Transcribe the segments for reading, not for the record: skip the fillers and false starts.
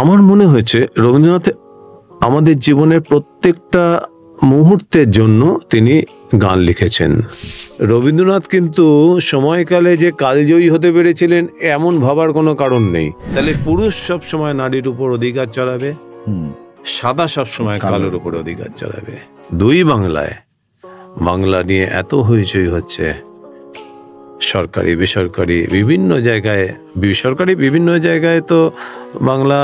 আমার মনে হয়েছে রবীন্দ্রনাথ আমাদের জীবনের প্রত্যেকটা মুহূর্তের জন্য তিনি গান লিখেছেন। রবীন্দ্রনাথ কিন্তু সময়কালে যে কালজয়ী হতে পেরেছিলেন এমন ভাবার কোনো কারণ নেই। তাহলে পুরুষ সব সময় নারীর উপর অধিকার চালাবে, সাদা সব সময় কালোর উপর অধিকার চালাবে। দুই বাংলায়, বাংলা নিয়ে এত হইচই হচ্ছে, সরকারি বেসরকারি বিভিন্ন জায়গায়, বেসরকারি বিভিন্ন জায়গায় তো বাংলা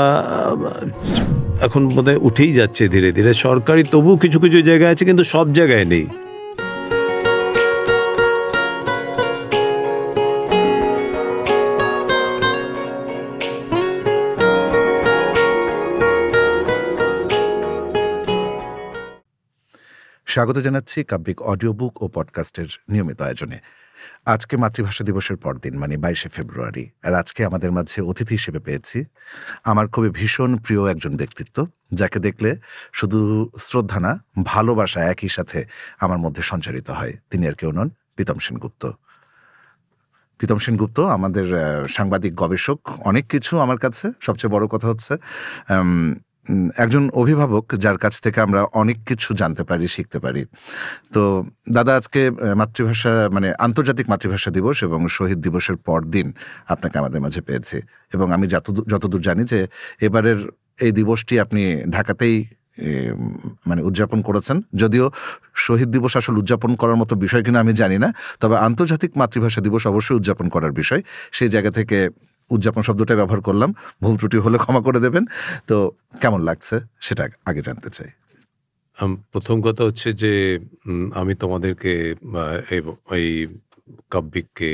এখন বোধহয় উঠেই যাচ্ছে ধীরে ধীরে। সরকারি তবু কিছু কিছু জায়গায় আছে, কিন্তু সব জায়গায় নেই। স্বাগত জানাচ্ছি কাব্যিক অডিও বুক ও পডকাস্টের নিয়মিত আয়োজনে। আজকে মাতৃভাষা দিবসের পরদিন, মানে 22শে ফেব্রুয়ারি। আর আজকে আমাদের মাঝে অতিথি হিসেবে পেয়েছি আমার খুবই ভীষণ প্রিয় একজন ব্যক্তিত্ব, যাকে দেখলে শুধু শ্রদ্ধা না, ভালোবাসা একই সাথে আমার মধ্যে সঞ্চারিত হয়। তিনি আর কেউ নন, প্রীতম সেনগুপ্ত। প্রীতম সেনগুপ্ত আমাদের সাংবাদিক, গবেষক, অনেক কিছু। আমার কাছে সবচেয়ে বড় কথা হচ্ছে একজন অভিভাবক, যার কাছ থেকে আমরা অনেক কিছু জানতে পারি, শিখতে পারি। তো দাদা, আজকে মাতৃভাষা মানে আন্তর্জাতিক মাতৃভাষা দিবস এবং শহীদ দিবসের পর দিন আপনাকে আমাদের মাঝে পেয়েছি, এবং আমি যতদূর জানি যে এবারের এই দিবসটি আপনি ঢাকাতেই মানে উদযাপন করেছেন। যদিও শহীদ দিবস আসলে উদযাপন করার মতো বিষয় কিনা আমি জানি না, তবে আন্তর্জাতিক মাতৃভাষা দিবস অবশ্যই উদযাপন করার বিষয়। সেই জায়গা থেকে উদযাপন শব্দটা ব্যবহার করলাম, ভুল ত্রুটি হলে ক্ষমা করে দেবেন। তো কেমন লাগছে সেটা আগে জানতে চাই। প্রথম কথা হচ্ছে যে আমি তোমাদেরকে, এই কাব্যিককে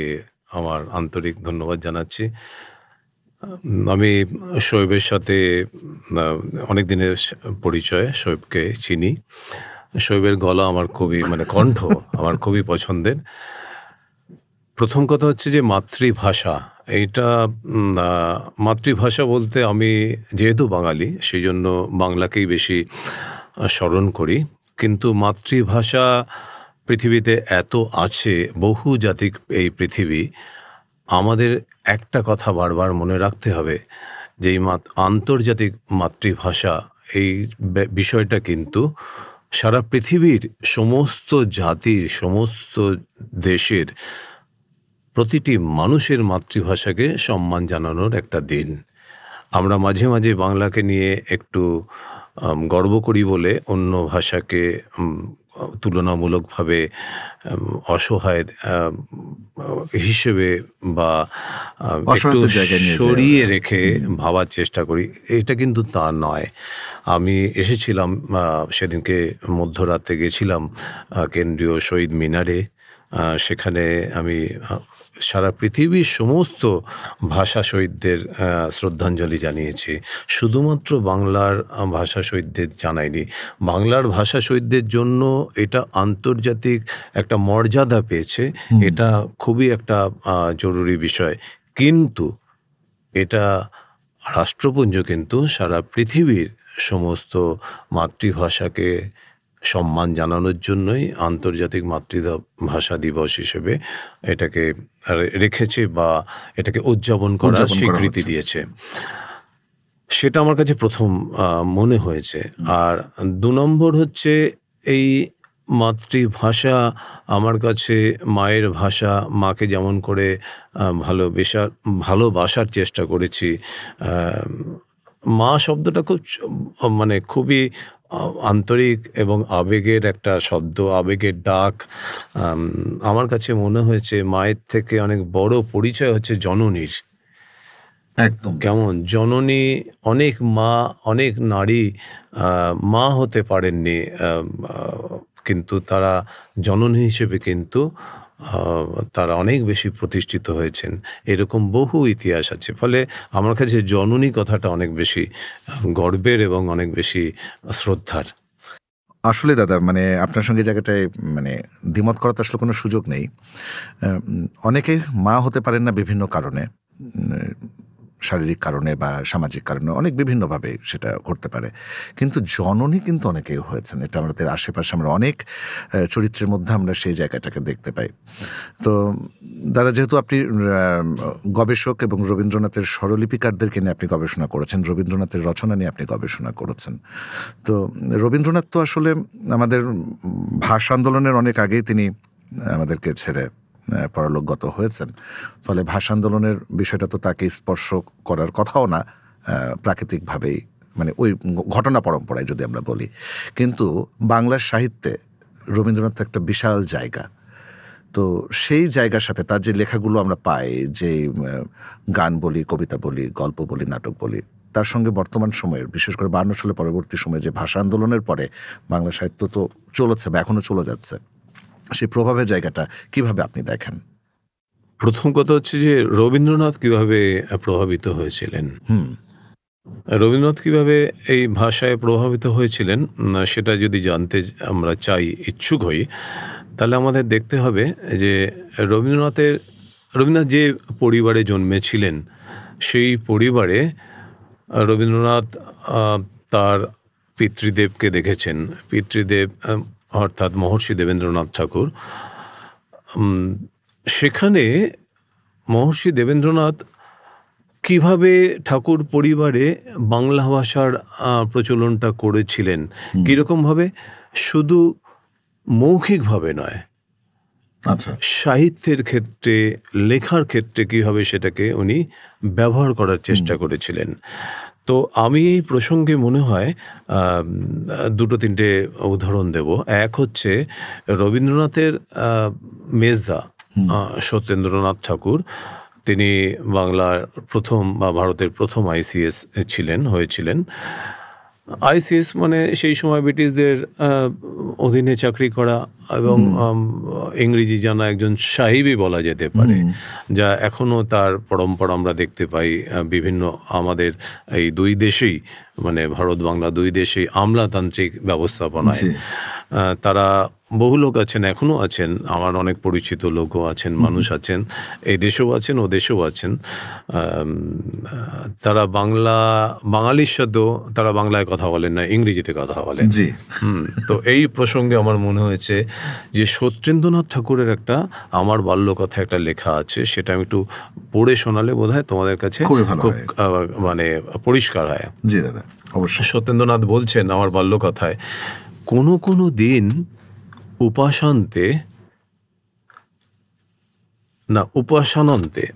আমার আন্তরিক ধন্যবাদ জানাচ্ছি। আমি শোয়েবের সাথে অনেক দিনের পরিচয়, শোয়েবকে চিনি। শোয়েবের গলা আমার খুবই, মানে কণ্ঠ আমার খুবই পছন্দের। প্রথম কথা হচ্ছে যে মাতৃভাষা, এইটা মাতৃভাষা বলতে আমি যেহেতু বাঙালি, সেই জন্য বাংলাকেই বেশি স্মরণ করি। কিন্তু মাতৃভাষা পৃথিবীতে এত আছে, বহু জাতিক এই পৃথিবী। আমাদের একটা কথা বারবার মনে রাখতে হবে যে এই আন্তর্জাতিক মাতৃভাষা, এই বিষয়টা কিন্তু সারা পৃথিবীর সমস্ত জাতির, সমস্ত দেশের প্রতিটি মানুষের মাতৃভাষাকে সম্মান জানানোর একটা দিন। আমরা মাঝে মাঝে বাংলাকে নিয়ে একটু গর্ব করি বলে অন্য ভাষাকে তুলনামূলকভাবে অসহায় হিসেবে বা একটু সরিয়ে রেখে ভাবার চেষ্টা করি। এটা কিন্তু তা নয়। আমি এসেছিলাম সেদিনকে, মধ্যরাতে গেছিলাম কেন্দ্রীয় শহীদ মিনারে। সেখানে আমি সারা পৃথিবীর সমস্ত ভাষা শহীদদের শ্রদ্ধাঞ্জলি জানিয়েছি। শুধুমাত্র বাংলার ভাষা শহীদদের জানাইনি। বাংলার ভাষা শহীদদের জন্য এটা আন্তর্জাতিক একটা মর্যাদা পেয়েছে। এটা খুবই একটা জরুরি বিষয়। কিন্তু এটা রাষ্ট্রপুঞ্জ কিন্তু সারা পৃথিবীর সমস্ত মাতৃভাষাকে সম্মান জানানোর জন্যই আন্তর্জাতিক মাতৃভাষা দিবস হিসেবে এটাকে রেখেছে বা এটাকে উদযাপন করার স্বীকৃতি দিয়েছে। সেটা আমার কাছে প্রথম মনে হয়েছে। আর 2 নম্বর হচ্ছে, এই মাতৃভাষা আমার কাছে মায়ের ভাষা। মাকে যেমন করে ভালোবাসার চেষ্টা করেছি, মা শব্দটা খুবই আন্তরিক এবং আবেগের একটা শব্দ, আবেগের ডাক। আমার কাছে মনে হয়েছে মায়ের থেকে অনেক বড় পরিচয় হচ্ছে জননীর। একদম কেমন জননী, অনেক নারী মা হতে পারেননি, কিন্তু তারা জননী হিসেবে কিন্তু তারা অনেক বেশি প্রতিষ্ঠিত হয়েছেন। এরকম বহু ইতিহাস আছে। ফলে আমার কাছে জননী কথাটা অনেক বেশি গর্বের এবং অনেক বেশি শ্রদ্ধার। আসলে দাদা, মানে আপনার সঙ্গে জায়গাটায় মানে দ্বিমত করার তো আসলে কোনো সুযোগ নেই। অনেকে মা হতে পারেন না বিভিন্ন কারণে। শারীরিক কারণে বা সামাজিক কারণে অনেক বিভিন্নভাবে সেটা ঘটতে পারে, কিন্তু জননী কিন্তু অনেকেই হয়েছেন। এটা আমাদের আশেপাশে আমরা অনেক চরিত্রের মধ্যে আমরা সেই জায়গাটাকে দেখতে পাই। তো দাদা, যেহেতু আপনি গবেষক এবং রবীন্দ্রনাথের স্বরলিপিকারদেরকে নিয়ে আপনি গবেষণা করেছেন, রবীন্দ্রনাথের রচনা নিয়ে আপনি গবেষণা করেছেন, তো রবীন্দ্রনাথ তো আসলে আমাদের ভাষা আন্দোলনের অনেক আগেই তিনি আমাদেরকে ছেড়ে পরলোকগত হয়েছেন। ফলে ভাষা আন্দোলনের বিষয়টা তো তাকে স্পর্শ করার কথাও না প্রাকৃতিকভাবেই, মানে ওই ঘটনা পরম্পরায় যদি আমরা বলি। কিন্তু বাংলার সাহিত্যে রবীন্দ্রনাথ একটা বিশাল জায়গা। তো সেই জায়গার সাথে তার যে লেখাগুলো আমরা পাই, যে গান বলি, কবিতা বলি, গল্প বলি, নাটক বলি, তার সঙ্গে বর্তমান সময়ের, বিশেষ করে 52 সালে পরবর্তী সময়ে যে ভাষা আন্দোলনের পরে বাংলা সাহিত্য তো চলেছে বা এখনও চলে যাচ্ছে, সেই প্রভাবের জায়গাটা কিভাবে আপনি দেখেন? প্রথম কথা হচ্ছে যে রবীন্দ্রনাথ কিভাবে প্রভাবিত হয়েছিলেন। রবীন্দ্রনাথ কিভাবে এই ভাষায় প্রভাবিত হয়েছিলেন সেটা যদি জানতে আমরা চাই, ইচ্ছুক হই, তাহলে আমাদের দেখতে হবে যে রবীন্দ্রনাথ যে পরিবারে জন্মেছিলেন, সেই পরিবারে রবীন্দ্রনাথ তার পিতৃদেবকে দেখেছেন। পিতৃদেব অর্থাৎ মহর্ষি দেবেন্দ্রনাথ ঠাকুর। সেখানে মহর্ষি দেবেন্দ্রনাথ কিভাবে ঠাকুর পরিবারে বাংলা ভাষার প্রচলনটা করেছিলেন, কীরকমভাবে, শুধু মৌখিকভাবে নয়, আচ্ছা, সাহিত্যের ক্ষেত্রে, লেখার ক্ষেত্রে কীভাবে সেটাকে উনি ব্যবহার করার চেষ্টা করেছিলেন। তো আমি এই প্রসঙ্গে মনে হয় 2-3টে উদাহরণ দেব। এক হচ্ছে রবীন্দ্রনাথের মেজদা সত্যেন্দ্রনাথ ঠাকুর। তিনি বাংলার প্রথম বা ভারতের প্রথম ICS হয়েছিলেন। ICS মানে সেই সময় ব্রিটিশদের অধীনে চাকরি করা এবং ইংরেজি জানা একজন সাহিবই বলা যেতে পারে, যা এখনও তার পরম্পরা আমরা দেখতে পাই বিভিন্ন আমাদের এই দুই দেশেই, মানে ভারত বাংলা দুই দেশেই আমলাতান্ত্রিক ব্যবস্থাপনায় তারা বহু লোক আছেন, এখনও আছেন, আমার অনেক পরিচিত লোকও আছেন, মানুষ আছেন, এই দেশেও আছেন, ও দেশেও আছেন। তারা বাঙালির সাথেও তারা বাংলায় কথা বলেন না, ইংরেজিতে কথা বলেন। তো এই প্রসঙ্গে আমার মনে হয়েছে যে সত্যেন্দ্রনাথ ঠাকুরের একটা আমার বাল্যকথা একটা লেখা আছে, সেটা আমি একটু পড়ে শোনালে বোধহয় তোমাদের কাছে খুব মানে পরিষ্কার হয়। জি দাদা, অবশ্যই। সত্যেন্দ্রনাথ বলছেন আমার বাল্যকথায়, কোনো কোনো দিন উপাসনান্তে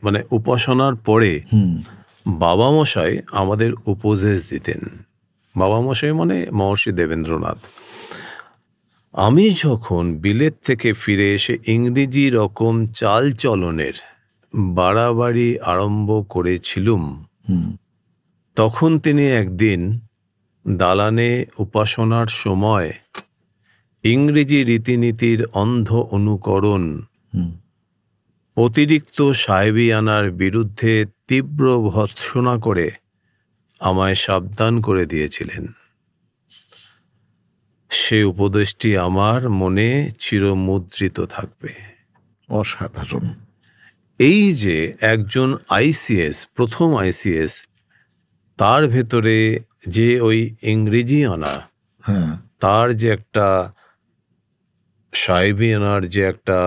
মানে উপাসনার পরে বাবা মশাই আমাদের উপদেশ দিতেন। বাবা মশাই মানে মহর্ষি দেবেন্দ্রনাথ। আমি যখন বিলেত থেকে ফিরে এসে ইংরেজি রকম চাল চলনের বাড়াবাড়ি আরম্ভ করেছিলুম, তখন তিনি একদিন দালানে উপাসনার সময় ইংরেজি রীতিনীতির অন্ধ অনুকরণ, অতিরিক্ত সাহেবিয়ানার বিরুদ্ধে তীব্র ভর্ৎসনা করে আমায় সাবধান করে দিয়েছিলেন। সে উপদেশটি আমার মনে চিরমুদ্রিত থাকবে। অসাধারণ। এই যে একজন ICS, প্রথম ICS, তার ভেতরে যে ওই ইংরেজি আনা, তার যে একটা সাহেবিয়ানার যে একটা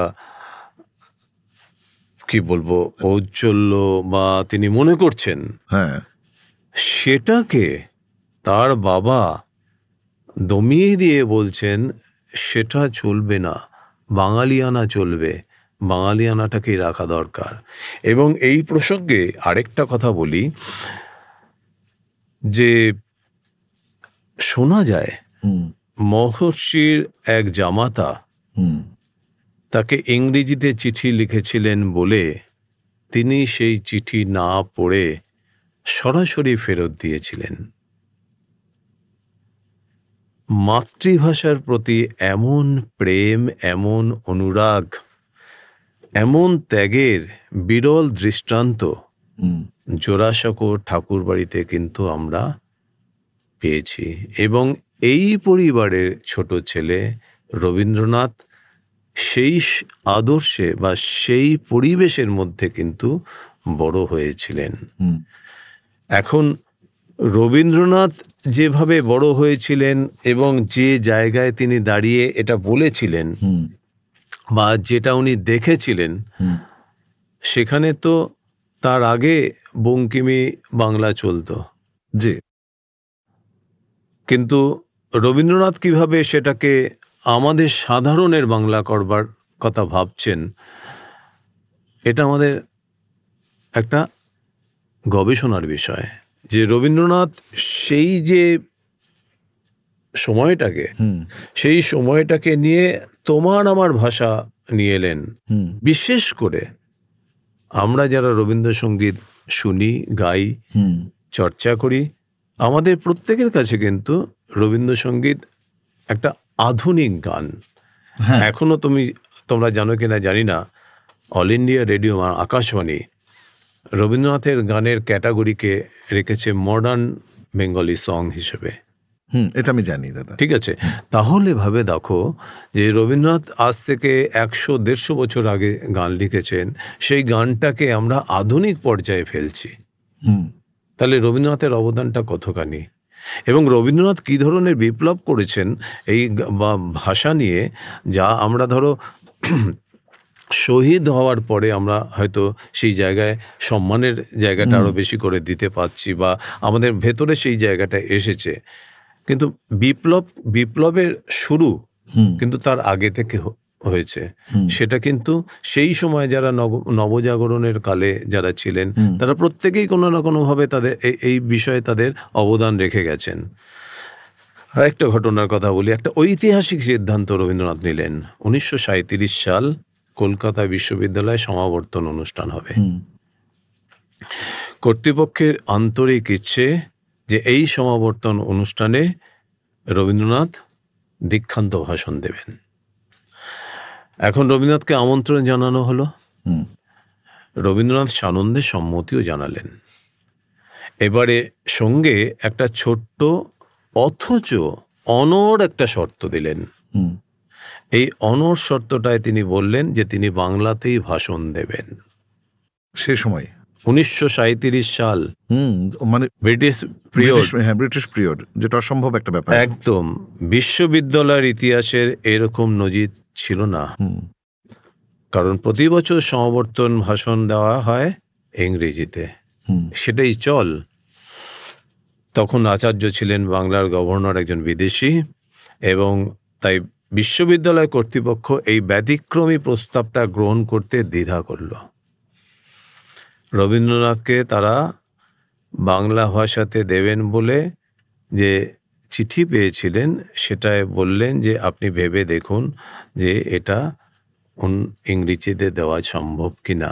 কি বলবো ঔজ্জ্বল্য বা তিনি মনে করছেন, সেটাকে তার বাবা দমিয়ে দিয়ে বলছেন সেটা চলবে না, বাঙালিয়ানা চলবে, বাঙালিয়ানাটাকেই রাখা দরকার। এবং এই প্রসঙ্গে আরেকটা কথা বলি, যে শোনা যায় মহর্ষির এক জামাতা তাকে ইংরেজিতে চিঠি লিখেছিলেন বলে তিনি সেই চিঠি না পড়ে সরাসরি ফেরত দিয়েছিলেন। মাতৃভাষার প্রতি এমন প্রেম, এমন অনুরাগ, এমন ত্যাগের বিরল দৃষ্টান্ত জোড়াসাঁকো ঠাকুর বাড়িতে কিন্তু আমরা পেয়েছি। এবং এই পরিবারের ছোট ছেলে রবীন্দ্রনাথ সেই আদর্শে বা সেই পরিবেশের মধ্যে কিন্তু বড় হয়েছিলেন। এখন রবীন্দ্রনাথ যেভাবে বড় হয়েছিলেন এবং যে জায়গায় তিনি দাঁড়িয়ে এটা বলেছিলেন বা যেটা উনি দেখেছিলেন, সেখানে তো তার আগে বঙ্কিমি বাংলা চলতো। জি। কিন্তু রবীন্দ্রনাথ কিভাবে সেটাকে আমাদের সাধারণের বাংলা করবার কথা ভাবছেন, এটা আমাদের একটা গবেষণার বিষয়। যে রবীন্দ্রনাথ সেই যে সময়টাকে, সেই সময়টাকে নিয়ে তোমার আমার ভাষা নিয়ে এলেন। বিশেষ করে আমরা যারা রবীন্দ্রসঙ্গীত শুনি, গাই, চর্চা করি, আমাদের প্রত্যেকের কাছে কিন্তু রবীন্দ্রসঙ্গীত একটা আধুনিক গান। এখনো তোমরা জানো কিনা জানি না, অল ইন্ডিয়া রেডিও আকাশবাণী রবীন্দ্রনাথের গানের ক্যাটাগরিকে রেখেছে মডার্ন বেঙ্গলি সং হিসেবে। এটা আমি জানি দাদা। ঠিক আছে, তাহলে ভাবে দেখো যে রবীন্দ্রনাথ আজ থেকে 100-150 বছর আগে গান লিখেছেন, সেই গানটাকে আমরা আধুনিক পর্যায়ে ফেলছি। তাহলে রবীন্দ্রনাথের অবদানটা কতখানি, এবং রবীন্দ্রনাথ কী ধরনের বিপ্লব করেছেন এই ভাষা নিয়ে, যা আমরা ধরো শহীদ হওয়ার পরে আমরা হয়তো সেই জায়গায় সম্মানের জায়গাটা আরো বেশি করে দিতে পারছি, বা আমাদের ভেতরে সেই জায়গাটা এসেছে। কিন্তু বিপ্লবের শুরু কিন্তু তার আগে থেকে হয়েছে। সেটা কিন্তু সেই সময় যারা নবজাগরণের কালে যারা ছিলেন, তারা প্রত্যেকেই কোনো না কোনোভাবে তাদের এই বিষয়ে তাদের অবদান রেখে গেছেন। আর একটা ঘটনার কথা বলি, একটা ঐতিহাসিক সিদ্ধান্ত রবীন্দ্রনাথ নিলেন। 1937 সাল কলকাতা বিশ্ববিদ্যালয়ে সমাবর্তন অনুষ্ঠান হবে। কর্তৃপক্ষের আন্তরিক ইচ্ছে যে এই সমাবর্তন অনুষ্ঠানে রবীন্দ্রনাথ দীক্ষান্ত ভাষণ দেবেন। এখন রবীন্দ্রনাথকে আমন্ত্রণ জানানো হলো। রবীন্দ্রনাথ সানন্দে সম্মতিও জানালেন। এবারে সঙ্গে একটা ছোট্ট অথচ অনড় একটা শর্ত দিলেন। এই অনড় শর্তটায় তিনি বললেন যে তিনি বাংলাতেই ভাষণ দেবেন। সে সময় 1937 সাল, মানে ব্রিটিশ পিরিয়ড, যেটা অসম্ভব একটা ব্যাপার। একদম বিশ্ববিদ্যালয়ের ইতিহাসের এরকম নজির ছিল না। কারণ প্রতি বছর সমাবর্তন ভাষণ দেওয়া হয় ইংরেজিতে, সেটাই চল। তখন আচার্য ছিলেন বাংলার গভর্নর, একজন বিদেশি, এবং তাই বিশ্ববিদ্যালয় কর্তৃপক্ষ এই ব্যতিক্রমী প্রস্তাবটা গ্রহণ করতে দ্বিধা করল। রবীন্দ্রনাথকে তারা বাংলা ভাষাতে দেবেন বলে যে চিঠি পেয়েছিলেন, সেটায় বললেন যে আপনি ভেবে দেখুন যে এটা ইংরেজিতে দেওয়া সম্ভব কিনা।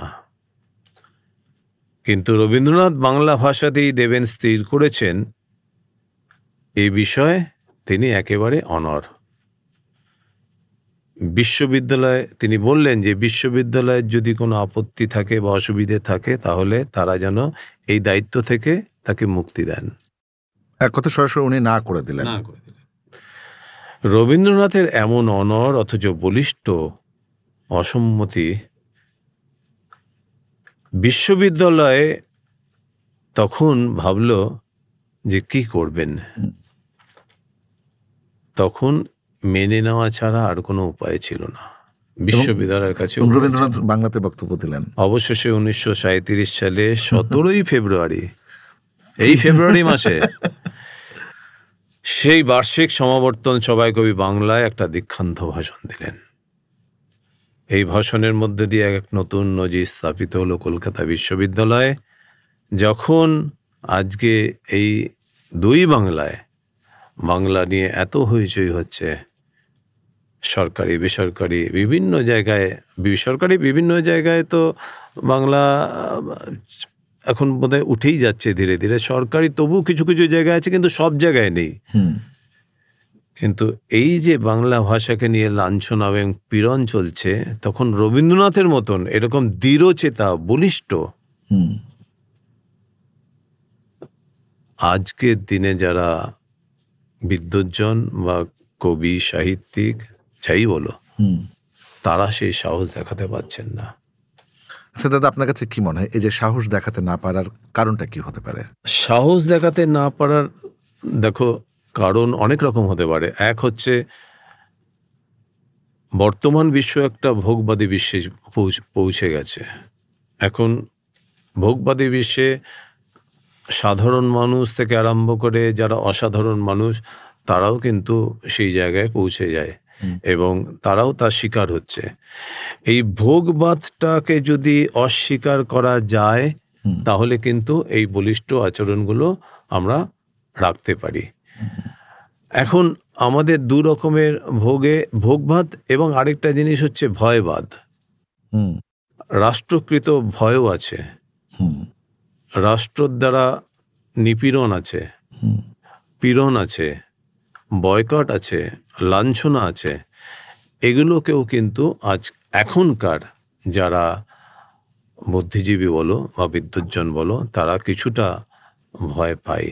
কিন্তু রবীন্দ্রনাথ বাংলা ভাষাতেই দেবেন স্থির করেছেন। এই বিষয়ে তিনি একেবারে অনড়। বিশ্ববিদ্যালয়ে তিনি বললেন যে বিশ্ববিদ্যালয়ের যদি কোনো আপত্তি থাকে বা অসুবিধে থাকে, তাহলে তারা যেন এই দায়িত্ব থেকে তাকে মুক্তি দেন। এক কথা সরাসরি উনি না করে দিলেন। রবীন্দ্রনাথের এমন অনড় অথচ বলিষ্ঠ অসম্মতি বিশ্ববিদ্যালয়ে তখন ভাবল যে কি করবেন। তখন মেনে নেওয়া ছাড়া আর কোনো উপায় ছিল না বিশ্ববিদ্যালয়ের কাছে। রবীন্দ্রনাথ বাংলাতে বক্তব্য দিলেন। অবশেষে 1937 সালে 17 ফেব্রুয়ারি, এই ফেব্রুয়ারি মাসে সেই বার্ষিক সমাবর্তন সভায় কবি বাংলায় একটা দীক্ষান্ত ভাষণ দিলেন। এই ভাষণের মধ্যে দিয়ে এক নতুন নজির স্থাপিত হলো কলকাতা বিশ্ববিদ্যালয়ে। যখন আজকে এই দুই বাংলায় বাংলা নিয়ে এত হইচই হচ্ছে, সরকারি বেসরকারি বিভিন্ন জায়গায়, বেসরকারি বিভিন্ন জায়গায় তো বাংলা এখন বোধহয় উঠেই যাচ্ছে ধীরে ধীরে, সরকারি তবু কিছু কিছু জায়গায় আছে, কিন্তু সব জায়গায় নেই। কিন্তু এই যে বাংলা ভাষাকে নিয়ে লাঞ্ছনা এবং পীড়ন চলছে, তখন রবীন্দ্রনাথের মতন এরকম দৃঢ়চেতা বলিষ্ঠ আজকের দিনে যারা বিদ্বজ্জন বা কবি সাহিত্যিক যাই বলো, তারা সেই সাহস দেখাতে পারছেন না। আচ্ছা দাদা, আপনার কাছে কি মনে হয় এই যে সাহস দেখাতে না পারার কারণটা কি হতে পারে? সাহস দেখাতে না পারার, দেখো, কারণ অনেক রকম হতে পারে। এক হচ্ছে বর্তমান বিশ্ব একটা ভোগবাদী বিশ্বে পৌঁছে গেছে। এখন ভোগবাদী বিশ্বে সাধারণ মানুষ থেকে আরম্ভ করে যারা অসাধারণ মানুষ, তারাও কিন্তু সেই জায়গায় পৌঁছে যায় এবং তারাও তার শিকার হচ্ছে। এই ভোগবাদটাকে যদি অস্বীকার করা যায় তাহলে কিন্তু এই বলিষ্ঠ আচরণগুলো আমরা রাখতে পারি। এখন আমাদের দু রকমের ভোগবাদ এবং আরেকটা জিনিস হচ্ছে ভয়বাদ। রাষ্ট্রকৃত ভয়ও আছে, রাষ্ট্রের দ্বারা নিপীড়ন আছে, পীড়ন আছে, বয়কট আছে, লাঞ্ছনা আছে। এগুলোকেও কিন্তু এখনকার যারা বুদ্ধিজীবী বলো বা বিদ্বজ্জন বলো, তারা কিছুটা ভয় পায়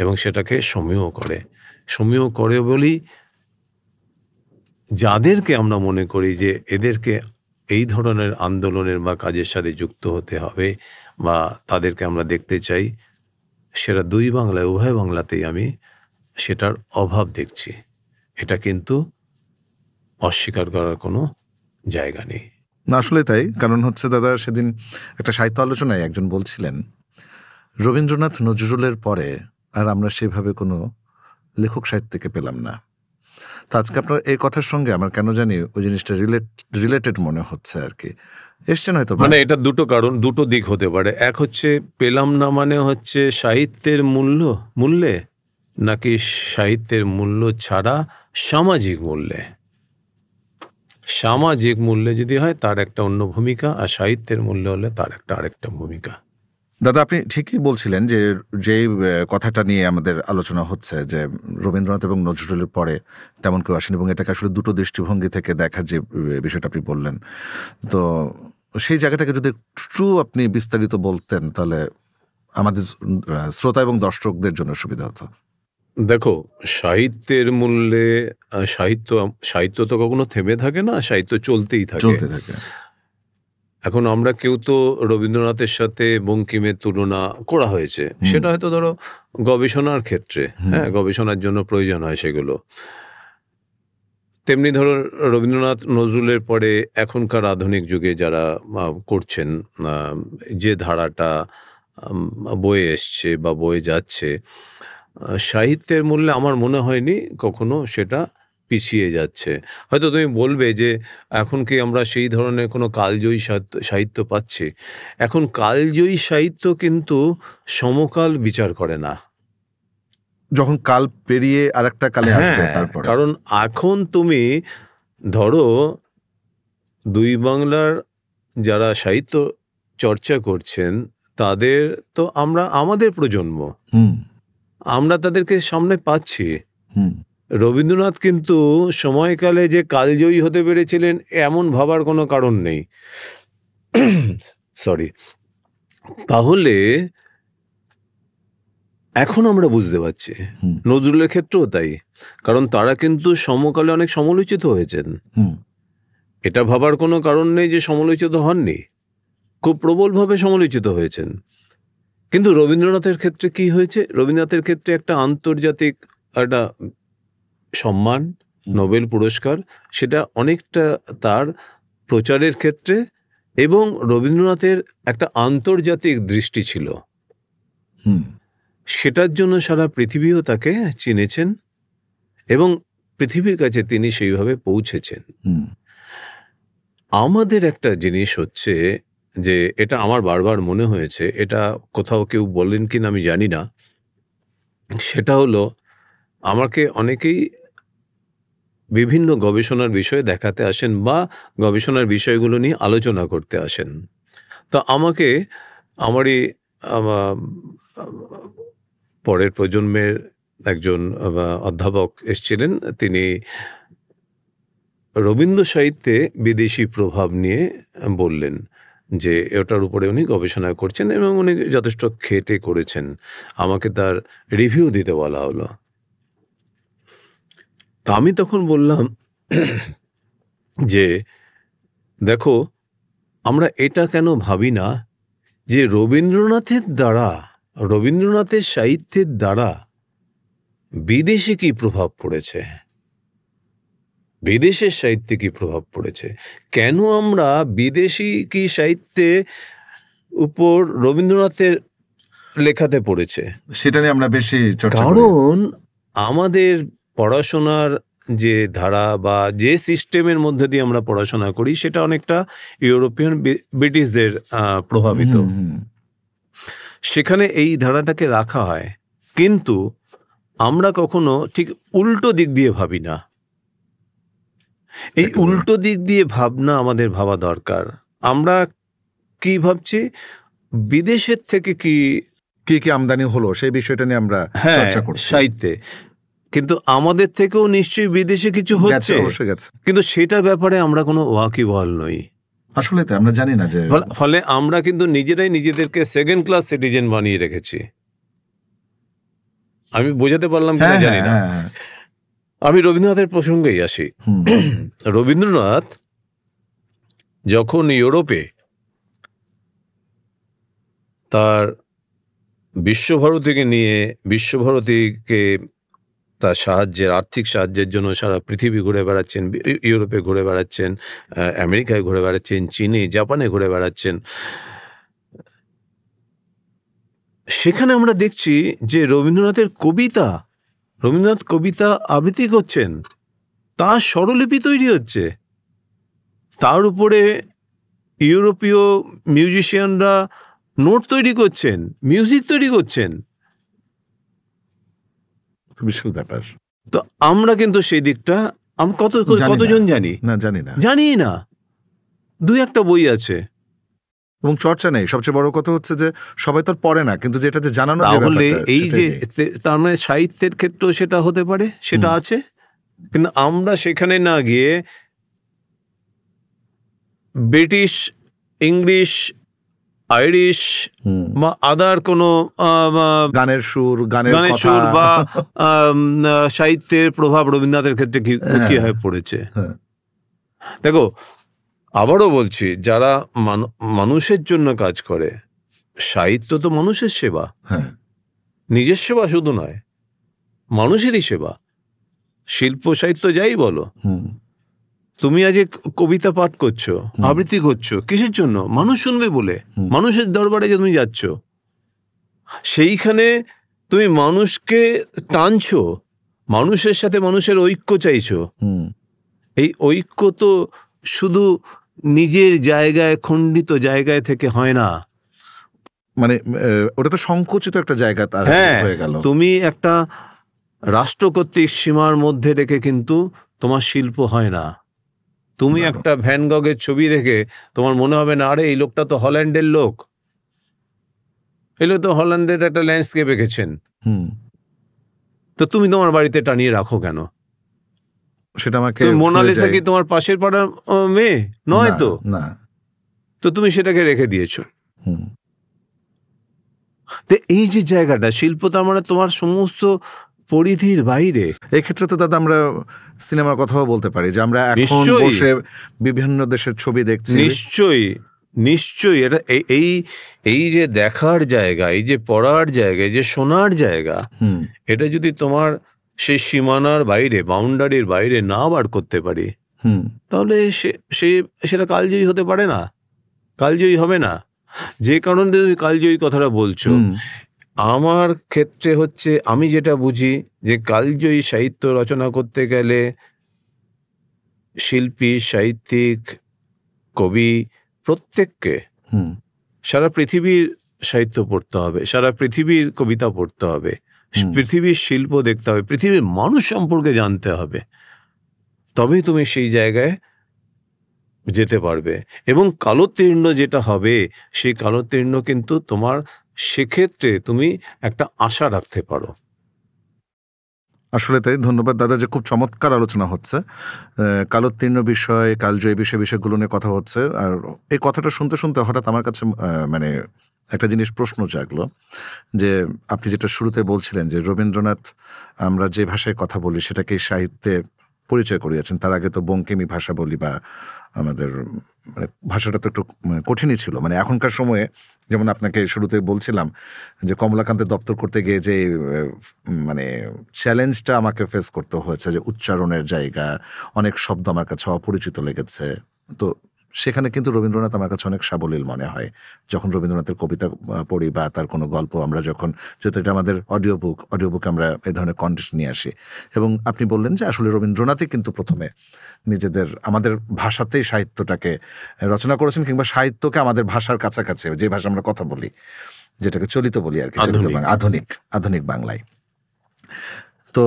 এবং সেটাকে সমীহ করে বলেই যাদেরকে আমরা মনে করি যে এদেরকে এই ধরনের আন্দোলনের বা কাজের সাথে যুক্ত হতে হবে বা তাদেরকে আমরা দেখতে চাই, সেটা দুই বাংলায়, উভয় বাংলাতেই আমি সেটার অভাব দেখছি। এটা কিন্তু অস্বীকার করার কোনো জায়গা নেই। না, আসলে তাই। কারণ হচ্ছে দাদা, সেদিন একটা সাহিত্য আলোচনায় একজন বলছিলেন রবীন্দ্রনাথ নজরুলের পরে আর আমরা সেভাবে কোনো লেখক সাহিত্যিককে পেলাম না। তো আজকে আপনার এই কথার সঙ্গে আমার কেন জানি ওই জিনিসটা রিলেটেড মনে হচ্ছে আর কি। এসছেন হয়তো, মানে এটা দুটো দিক হতে পারে। এক হচ্ছে পেলাম না মানে হচ্ছে সাহিত্যের মূল্যে, নাকি সাহিত্যের মূল্য ছাড়া সামাজিক মূল্যে যদি হয় তার একটা অন্য ভূমিকা, আর সাহিত্যের মূল্য হলে তার একটা আরেকটা ভূমিকা। দাদা, আপনি ঠিকই বলছিলেন যে কথাটা নিয়ে আমাদের আলোচনা হচ্ছে যে রবীন্দ্রনাথ এবং নজরুলের পরে তেমন কেউ আসেন, এবং এটাকে আসলে দুটো দৃষ্টিভঙ্গি থেকে দেখার যে বিষয়টা আপনি বললেন, তো সেই জায়গাটাকে যদি একটু আপনি বিস্তারিত বলতেন তাহলে আমাদের শ্রোতা এবং দর্শকদের জন্য সুবিধা হতো। দেখো, সাহিত্যের মূল্যে সাহিত্য তো কখনো থেমে থাকে না, সাহিত্য চলতেই থাকে। এখন আমরা কেউ তো রবীন্দ্রনাথের সাথে বঙ্কিমের তুলনা করা হয়েছে, সেটা হয়তো ধরো গবেষণার ক্ষেত্রে, হ্যাঁ, গবেষণার জন্য প্রয়োজন হয় সেগুলো। তেমনি ধরো রবীন্দ্রনাথ নজরুলের পরে এখনকার আধুনিক যুগে যারা করছেন, যে ধারাটা বয়ে এসছে বা বয়ে যাচ্ছে, সাহিত্যের মূল্যে আমার মনে হয়নি কখনো সেটা পিছিয়ে যাচ্ছে। হয়তো তুমি বলবে যে এখন কি আমরা সেই ধরনের কোনো কালজয়ী সাহিত্য পাচ্ছি? এখন কালজয়ী সাহিত্য কিন্তু সমকাল বিচার করে না, যখন কাল পেরিয়ে আরেকটা কালে আসবে তারপর। কারণ এখন তুমি ধরো দুই বাংলার যারা সাহিত্য চর্চা করছেন তাদের তো আমাদের প্রজন্ম, আমরা তাদেরকে সামনে পাচ্ছি। রবীন্দ্রনাথ কিন্তু সময়কালে যে কালজয়ী হতে পেরেছিলেন এমন ভাবার কোনো কারণ নেই। সরি। তাহলে এখন আমরা বুঝতে পারছি নজরুলের ক্ষেত্রেও তাই, কারণ তারা কিন্তু সমকালে অনেক সমালোচিত হয়েছেন। এটা ভাবার কোনো কারণ নেই যে সমালোচিত হননি, খুব প্রবলভাবে সমালোচিত হয়েছেন। কিন্তু রবীন্দ্রনাথের ক্ষেত্রে কি হয়েছে? রবীন্দ্রনাথের ক্ষেত্রে একটা আন্তর্জাতিক একটা সম্মান, নোবেল পুরস্কার, সেটা অনেকটা তার প্রচারের ক্ষেত্রে, এবং রবীন্দ্রনাথের একটা আন্তর্জাতিক দৃষ্টি ছিল, সেটার জন্য সারা পৃথিবীও তাকে চিনেছেন এবং পৃথিবীর কাছে তিনি সেইভাবে পৌঁছেছেন। আমাদের একটা জিনিস হচ্ছে যে, এটা আমার বারবার মনে হয়েছে, এটা কোথাও কেউ বলেন কিনা আমি জানি না, সেটা হলো আমাকে অনেকেই বিভিন্ন গবেষণার বিষয়ে দেখাতে আসেন বা গবেষণার বিষয়গুলো নিয়ে আলোচনা করতে আসেন। তো আমাকে আমারই পরের প্রজন্মের একজন অধ্যাপক এসেছিলেন, তিনি রবীন্দ্র সাহিত্যে বিদেশি প্রভাব নিয়ে বললেন যে ওটার উপরে উনি গবেষণা করছেন এবং উনি যথেষ্ট খেটে করেছেন। আমাকে তার রিভিউ দিতে বলা হলো। তা আমি তখন বললাম যে দেখো, আমরা এটা কেন ভাবি না যে রবীন্দ্রনাথের সাহিত্যের দ্বারা বিদেশে কি প্রভাব পড়েছে, বিদেশের সাহিত্যে কি প্রভাব পড়েছে, কেন আমরা বিদেশি কি সাহিত্যে উপর রবীন্দ্রনাথের লেখাতে পড়েছে, সেটা নিয়ে আমরা বেশি চর্চা করি। কারণ আমাদের পড়াশোনার যে ধারা বা যে সিস্টেমের মধ্যে দিয়ে আমরা পড়াশোনা করি সেটা অনেকটা ইউরোপিয়ান ব্রিটিশদের প্রভাবিত। সেখানে এই ধারাটাকে রাখা হয়, কিন্তু আমরা কখনো ঠিক উল্টো দিক দিয়ে ভাবি না। এই উল্টো দিক দিয়ে ভাবনা আমাদের ভাবা দরকার। আমরা কি ভাবছি, বিদেশের থেকে কি কি আমদানি হলো সেই বিষয়টা নিয়ে আমরা চর্চা করছি সাহিত্যে, কিন্তু আমাদের থেকেও নিশ্চয়ই বিদেশে কিছু হচ্ছে, কিন্তু সেটার ব্যাপারে আমরা কোনো ওয়াকিবহাল নই। আসলে তো আমরা জানি না, যে ফলে আমরা কিন্তু নিজেরাই নিজেদেরকে সেকেন্ড ক্লাস সিটিজেন বানিয়ে রেখেছি। আমি বোঝাতে পারলাম কিনা জানি না। আমি রবীন্দ্রনাথের প্রসঙ্গেই আসি। রবীন্দ্রনাথ যখন ইউরোপে তার বিশ্বভারতীকে তার আর্থিক সাহায্যের জন্য সারা পৃথিবী ঘুরে বেড়াচ্ছেন, ইউরোপে ঘুরে বেড়াচ্ছেন, আমেরিকায় ঘুরে বেড়াচ্ছেন, চীনে, জাপানে ঘুরে বেড়াচ্ছেন, সেখানে আমরা দেখছি যে রবীন্দ্রনাথ কবিতা আবৃত্তি করছেন, তার স্বরলিপি তৈরি হচ্ছে, তার উপরে ইউরোপীয় মিউজিশিয়ানরা নোট তৈরি করছেন, মিউজিক তৈরি করছেন। বিশাল ব্যাপার। তো আমরা কিন্তু সেই দিকটা কতজন জানি না। দুই একটা বই আছে এবং চর্চা নেই। সবচেয়ে বড় কথা হচ্ছে যে সবাই তো পড়ে না, কিন্তু যেটা যে জানানো, তাহলে এই যে তার মানে সাহিত্যের ক্ষেত্রেও সেটা হতে পারে, সেটা আছে, কিন্তু আমরা সেখানে না গিয়ে ব্রিটিশ, ইংলিশ, আইরিশ বা আদার কোনো গানের সুর বা সাহিত্যের প্রভাব রবীন্দ্রনাথের ক্ষেত্রে কি হয়ে পড়েছে। দেখো, আবারও বলছি, যারা মানুষের জন্য কাজ করে, সাহিত্য তো মানুষের সেবা, নিজের সেবা শুধু নয়, মানুষেরই সেবা। শিল্প সাহিত্য যাই বলো, তুমি আজ কবিতা পাঠ করছো, আবৃত্তি করছো, কিসের জন্য? মানুষ শুনবে বলে, মানুষের দরবারে যে তুমি যাচ্ছ, সেইখানে তুমি মানুষকে টানছো, মানুষের সাথে মানুষের ঐক্য চাইছো। এই ঐক্য তো শুধু নিজের জায়গায়, খণ্ডিত জায়গায় থেকে হয় না, মানে ওটা তো সংকুচিত একটা জায়গা তার হয়ে গেল। তুমি একটা রাষ্ট্র কর্তৃক সীমার মধ্যে রেখে কিন্তু তোমার শিল্প হয় না। তুমি একটা ভ্যান গগের ছবি দেখে তোমার মনে হবে না, আরে এই লোকটা তো হল্যান্ডের লোক, এই লোক তো হল্যান্ডের একটা ল্যান্ডস্কেপ এঁকেছেন, তো তুমি তোমার বাড়িতে টানিয়ে রাখো কেন? সেটা আমাকে, মোনালিসা কি তোমার পাশের পাড়ার মেয়ে নয়? তো তুমি সেটাকে রেখে দিয়েছো। তো এই যে জায়গাটা, শিল্প তার মানে তোমার সমস্ত পরিধির বাইরে। এই ক্ষেত্রে তো দাদা আমরা সিনেমার কথাও বলতে পারি, যে আমরা এখন বসে বিভিন্ন দেশের ছবি দেখছি। নিশ্চয়ই এটা এই যে দেখার জায়গা, এই যে পড়ার জায়গা, এই যে শোনার জায়গা, এটা যদি তোমার সেই সীমানার বাইরে, বাউন্ডারির বাইরে না বার করতে পারি, তাহলে সেটা কালজয়ী হতে পারে না, কালজয়ী হবে না। যে কারণে তুমি কালজয়ী কথাটা বলছো, আমার ক্ষেত্রে হচ্ছে, আমি যেটা বুঝি যে কালজয়ী সাহিত্য রচনা করতে গেলে শিল্পী, সাহিত্যিক, কবি প্রত্যেককে সারা পৃথিবীর সাহিত্য পড়তে হবে, সারা পৃথিবীর কবিতা পড়তে হবে, পৃথিবীর শিল্প দেখতে হবে, পৃথিবীর মানুষ সম্পর্কে জানতে হবে, তবেই তুমি সেই জায়গায় যেতে পারবে। এবং কালোত্তীর্ণ যেটা হবে, সেই কালোত্তীর্ণ কিন্তু তোমার, সেক্ষেত্রে তুমি একটা আশা রাখতে পারো। আসলে তাই। ধন্যবাদ দাদা, যে খুব চমৎকার আলোচনা হচ্ছে। কালোত্তীর্ণ বিষয়, কালজয়ী বিষয়গুলো নিয়ে কথা হচ্ছে। আর এই কথাটা শুনতে শুনতে হঠাৎ আমার কাছে মানে একটা জিনিস প্রশ্ন জাগলো, যে আপনি যেটা শুরুতে বলছিলেন যে রবীন্দ্রনাথ, আমরা যে ভাষায় কথা বলি সেটাকে সাহিত্যে পরিচয় করিয়েছেন। তার আগে তো বঙ্কিমী ভাষা বলি বা আমাদের মানে ভাষাটা তো একটু কঠিনই ছিল। মানে এখনকার সময়ে যেমন আপনাকে শুরুতে বলছিলাম যে কমলাকান্তের দপ্তর করতে গিয়ে যে মানে চ্যালেঞ্জটা আমাকে ফেস করতে হয়েছে, যে উচ্চারণের জায়গা, অনেক শব্দ আমার কাছে অপরিচিত লেগেছে। তো সেখানে কিন্তু রবীন্দ্রনাথ আমার কাছে অনেক সাবলীল মনে হয় যখন রবীন্দ্রনাথের কবিতা পড়ি বা তার কোনো গল্প আমরা যখন, যেহেতু এটা আমাদের অডিও বুকে আমরা এই ধরনের কন্টেন্ট নিয়ে আসি। এবং আপনি বললেন যে আসলে রবীন্দ্রনাথই কিন্তু প্রথমে আমাদের ভাষাতেই সাহিত্যটাকে রচনা করেছেন, কিংবা সাহিত্যকে আমাদের ভাষার কাছাকাছি, যে ভাষা আমরা কথা বলি, যেটাকে চলিত বলি আর কি, আধুনিক বাংলায়। তো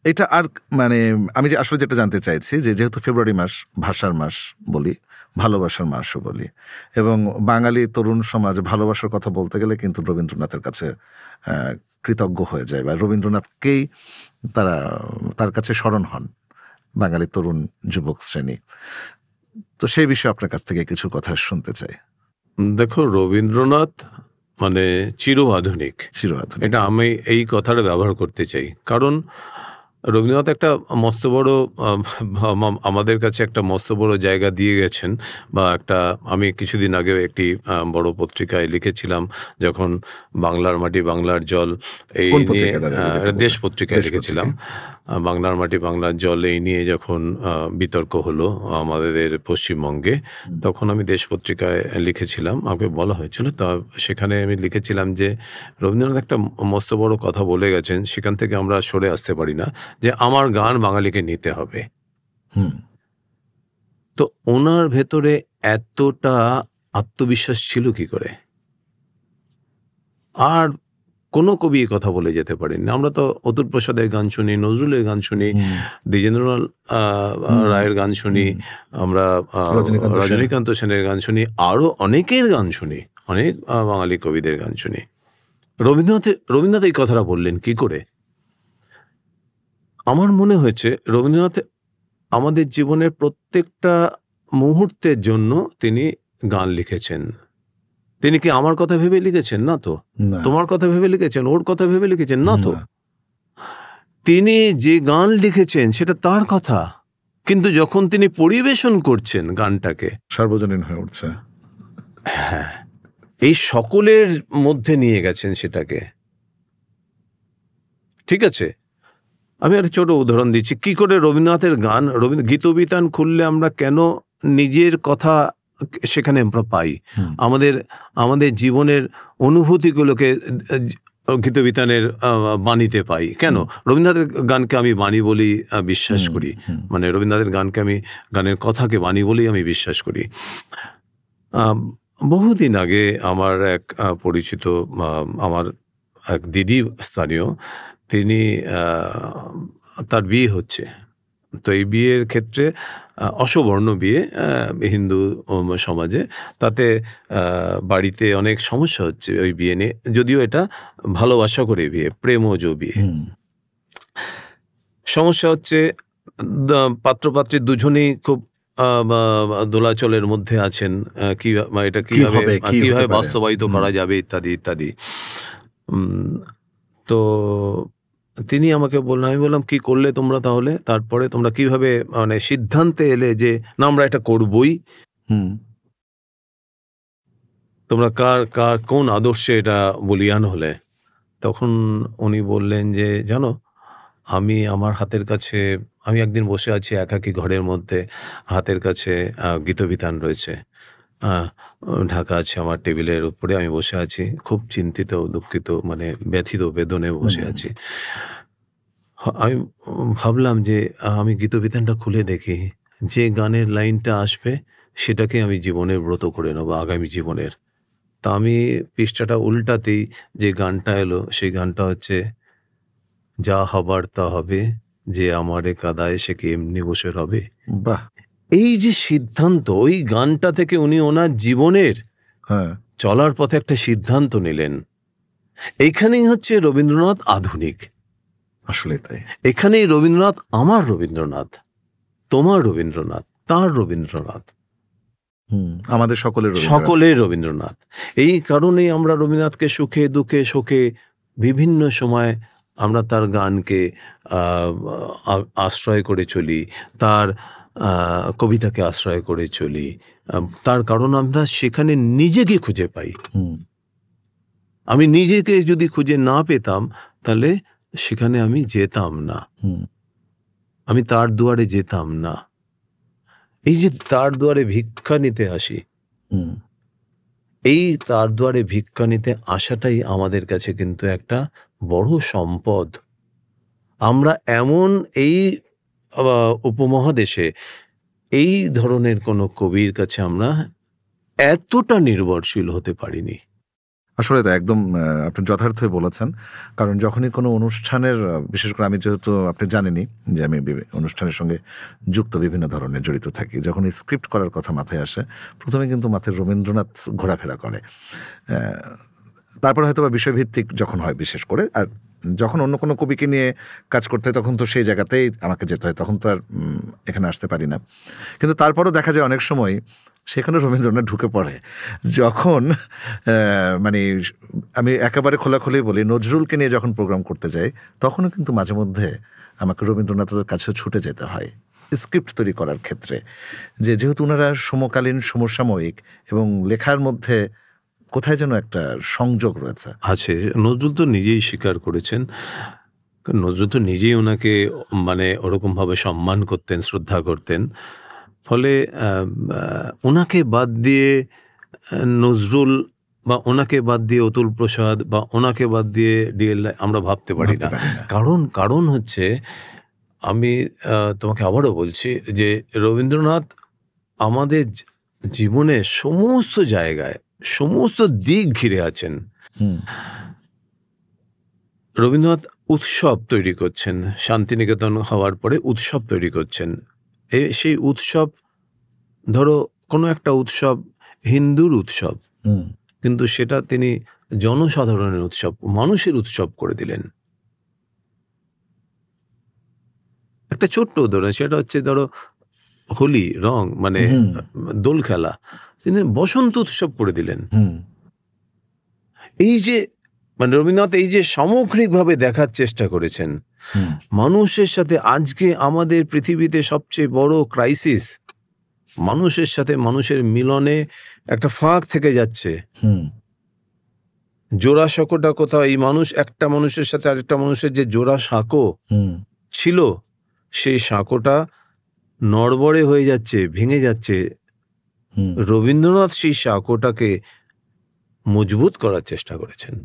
এটা আর মানে আমি যে আসলে যেটা জানতে চাইছি যে যেহেতু ফেব্রুয়ারি মাস ভাষার মাস বলি, ভালোবাসার মাসও বলি, এবং বাঙালি তরুণ সমাজ ভালোবাসার কথা বলতে গেলে কিন্তু রবীন্দ্রনাথের কাছে কৃতজ্ঞ হয়ে যায়, বা রবীন্দ্রনাথকেই তার কাছে স্মরণ হন বাঙালি তরুণ যুবক শ্রেণী। তো সেই বিষয়ে আপনার কাছ থেকে কিছু কথা শুনতে চাই। দেখো, রবীন্দ্রনাথ মানে চির আধুনিক। এটা আমি এই কথাটা ব্যবহার করতে চাই, কারণ রবীন্দ্রনাথ একটা মস্ত বড় আমাদের কাছে একটা মস্ত বড় জায়গা দিয়ে গেছেন। বা একটা, আমি কিছুদিন আগে একটি বড় পত্রিকায় লিখেছিলাম, যখন বাংলার মাটি বাংলার জল এই নিয়ে, দেশ পত্রিকায় লিখেছিলাম, বাংলার মাটি বাংলার জল এই নিয়ে যখন বিতর্ক হলো আমাদের পশ্চিমবঙ্গে, তখন আমি দেশ পত্রিকায় লিখেছিলাম, আমাকে বলা হয়েছিল। তা সেখানে আমি লিখেছিলাম যে রবীন্দ্রনাথ একটা মস্ত বড় কথা বলে গেছেন, সেখান থেকে আমরা সরে আসতে পারি না, যে আমার গান বাঙালিকে নিতে হবে। তো ওনার ভেতরে এতটা আত্মবিশ্বাস ছিল কি করে? আর কোনো কবি কথা বলে যেতে পারেন। আমরা তো অতুল প্রসাদের গান শুনি, নজরুলের গান শুনি, দ্বিজেন্দ্রলাল রায়ের গান শুনি, আমরা রজনীকান্ত সেনের গান শুনি, আরো অনেকের গান শুনি, অনেক বাঙালি কবিদের গান শুনি। রবীন্দ্রনাথ এই কথাটা বললেন কি করে? আমার মনে হয়েছে রবীন্দ্রনাথ আমাদের জীবনের প্রত্যেকটা মুহূর্তের জন্য তিনি গান লিখেছেন। তিনি কি আমার কথা ভেবে লিখেছেন? না তো। তোমার কথা ভেবে লিখেছেন? ওর কথা ভেবে লিখেছেন? না তো। তিনি যে গান লিখেছেন সেটা তার কথা, কিন্তু যখন তিনি পরিবেশন করছেন গানটাকে, সার্বজনীন হয়ে উঠছে। হ্যাঁ, এই সকলের মধ্যে নিয়ে গেছেন সেটাকে। ঠিক আছে, আমি একটা ছোট উদাহরণ দিচ্ছি কি করে রবীন্দ্রনাথের গান, গীতবিতান খুললে আমরা কেন নিজের কথা সেখানে আমরা পাই, আমাদের জীবনের অনুভূতিগুলোকে গীতবিতানের বাণীতে পাই। কেন? রবীন্দ্রনাথের গানকে আমি বাণী বলি বিশ্বাস করি, মানে রবীন্দ্রনাথের গানকে আমি, গানের কথাকে বাণী বলেই আমি বিশ্বাস করি। বহুদিন আগে আমার এক পরিচিত, আমার এক দিদি স্থানীয়, তিনি তার বিয়ে হচ্ছে। তো এই বিয়ের ক্ষেত্রে অসবর্ণ বিয়ে হিন্দু সমাজে, তাতে বাড়িতে অনেক সমস্যা হচ্ছে ওই বিয়ে নিয়ে, যদিও এটা ভালোবাসা করে বিয়ে, প্রেমজ বিয়ে। সমস্যা হচ্ছে পাত্রপাত্রী দুজনেই খুব দোলাচলের মধ্যে আছেন, এটা কিভাবে বাস্তবায়িত করা যাবে ইত্যাদি ইত্যাদি। তো তিনি আমাকে বললেন, আমি বললাম কি করলে তোমরা তাহলে, তারপরে তোমরা কিভাবে মানে সিদ্ধান্তে এলে যে না আমরা এটা করবই? তোমরা কোন আদর্শে এটা বলিয়ান হলে? তখন উনি বললেন যে জানো, আমার হাতের কাছে, আমি একদিন বসে আছি একাকী ঘরের মধ্যে, হাতের কাছে গীতবিতান রয়েছে, ঢাকা আছে আমার টেবিলের উপরে, আমি বসে আছি খুব চিন্তিত, দুঃখিত, মানে ব্যথিত, বেদনে বসে আছি। আমি ভাবলাম যে আমি গীতবিতানটা খুলে দেখি, যে গানের লাইনটা আসবে সেটাকে আমি জীবনের ব্রত করে নেবো, আগামী জীবনের। তা আমি পৃষ্ঠাটা উল্টাতেই যে গানটা এলো, সেই গানটা হচ্ছে যা হবার তা হবে, যে আমারে কাদায় সে কি এমনি বসে রবে। বাহ! এই যে সিদ্ধান্ত, ওই গানটা থেকে উনি ওনার জীবনের চলার পথে একটা সিদ্ধান্ত নিলেন। এইখানেই হচ্ছে রবীন্দ্রনাথ আধুনিক। আসলে তাই। এখানেই রবীন্দ্রনাথ আমার রবীন্দ্রনাথ, তোমার রবীন্দ্রনাথ, তার রবীন্দ্রনাথ, আমাদের সকলের রবীন্দ্রনাথ। এই কারণেই আমরা রবীন্দ্রনাথকে সুখে দুঃখে শোকে বিভিন্ন সময় আমরা তার গানকে আশ্রয় করে চলি, তার কবিতাকে আশ্রয় করে চলি, তার কারণ আমরা সেখানে নিজেকে খুঁজে পাই। আমি নিজেকে যদি খুঁজে না পেতাম তাহলে সেখানে আমি যেতাম না, আমি তার দুয়ারে যেতাম না। এই যে তার দুয়ারে ভিক্ষা নিতে আসি, এই তার দুয়ারে ভিক্ষা নিতে আসাটাই আমাদের কাছে কিন্তু একটা বড় সম্পদ। আমরা এমন এই উপমহাদেশে এই ধরনের কোনো কবির কাছে আমরা এতটা নির্ভরশীল হতে পারিনি। আসলে তো একদম আপনি যথার্থই বলেছেন। কারণ যখনই কোনো অনুষ্ঠানের, বিশেষ করে আমি যেহেতু আপনি জানেনই যে আমি অনুষ্ঠানের সঙ্গে যুক্ত, বিভিন্ন ধরনের জড়িত থাকি, যখন স্ক্রিপ্ট করার কথা মাথায় আসে প্রথমে কিন্তু মাথায় রবীন্দ্রনাথ ঘোরাফেরা করে। তারপরে হয়তো বা বিষয়ভিত্তিক যখন হয় বিশেষ করে, আর যখন অন্য কোনো কবিকে নিয়ে কাজ করতে হয় তখন তো সেই জায়গাতেই আমাকে যেতে হয়, তখন তো আর এখানে আসতে পারি না। কিন্তু তারপরও দেখা যায় অনেক সময় সেখানে রবীন্দ্রনাথ ঢুকে পড়ে। যখন মানে আমি একেবারে খোলাখুলি বলি, নজরুলকে নিয়ে যখন প্রোগ্রাম করতে যাই তখনও কিন্তু মাঝে মধ্যে আমাকে রবীন্দ্রনাথের কাছেও ছুটে যেতে হয় স্ক্রিপ্ট তৈরি করার ক্ষেত্রে, যেহেতু ওনারা সমকালীন, সমসাময়িক এবং লেখার মধ্যে কোথায় যেন একটা সংযোগ রয়েছে আছে। নজরুল তো নিজেই স্বীকার করেছেন, নজরুল তো নিজেই ওনাকে মানে ওরকমভাবে সম্মান করতেন, শ্রদ্ধা করতেন। ফলে ওনাকে বাদ দিয়ে নজরুল বা ওনাকে বাদ দিয়ে অতুল প্রসাদ বা ওনাকে বাদ দিয়ে ডিএল আমরা ভাবতে পারি না। কারণ হচ্ছে, আমি তোমাকে আবারও বলছি যে রবীন্দ্রনাথ আমাদের জীবনে সমস্ত জায়গায়, সমস্ত দিক ঘিরে আছেন। রবীন্দ্রনাথ উৎসব তৈরি করছেন, শান্তিনিকেতন হওয়ার পরে উৎসব তৈরি করছেন। সেই উৎসব, ধরো কোনো একটা উৎসব হিন্দুর উৎসব, কিন্তু সেটা তিনি জনসাধারণের উৎসব, মানুষের উৎসব করে দিলেন। একটা ছোট্ট উদাহরণ, সেটা হচ্ছে ধরো হোলি, রং মানে দোল খেলা, তিনি বসন্ত উৎসব করে দিলেন। এই যে মানে রবীন্দ্রনাথ এই যে সামগ্রিকভাবে দেখার চেষ্টা করেছেন মানুষের সাথে, আজকে আমাদের পৃথিবীতে সবচেয়ে বড় ক্রাইসিস, মানুষের সাথে মানুষের মিলনে একটা ফাঁক থেকে যাচ্ছে। জোড়া সাঁকোটা কোথাও, এই মানুষ একটা মানুষের সাথে আরেকটা মানুষের যে জোড়া সাঁকো ছিল, সেই সাঁকোটা নড়বড়ে হয়ে যাচ্ছে, ভেঙে যাচ্ছে। রবীন্দ্রনাথ সেই সাঁকোটাকে মজবুত করার চেষ্টা করেছেন।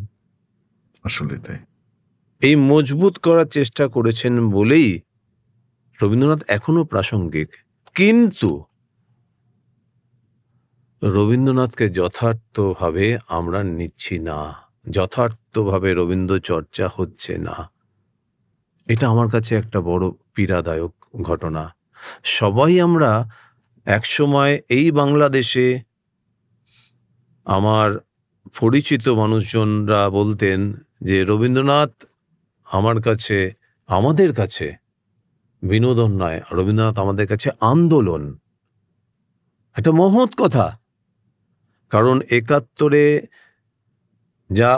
আসলে তাই, এই মজবুত করার চেষ্টা করেছেন বলেই রবীন্দ্রনাথ এখনো প্রাসঙ্গিক। কিন্তু রবীন্দ্রনাথকে যথার্থভাবে আমরা নিচ্ছি না, যথার্থভাবে রবীন্দ্র চর্চা হচ্ছে না। এটা আমার কাছে একটা বড় পীড়াদায়ক ঘটনা। সবাই আমরা একসময় এই বাংলাদেশে, আমার পরিচিত মানুষজনরা বলতেন যে রবীন্দ্রনাথ আমাদের কাছে বিনোদন নয়, রবীন্দ্রনাথ আমাদের কাছে আন্দোলন। একটা মহৎ কথা, কারণ ৭১-এ যা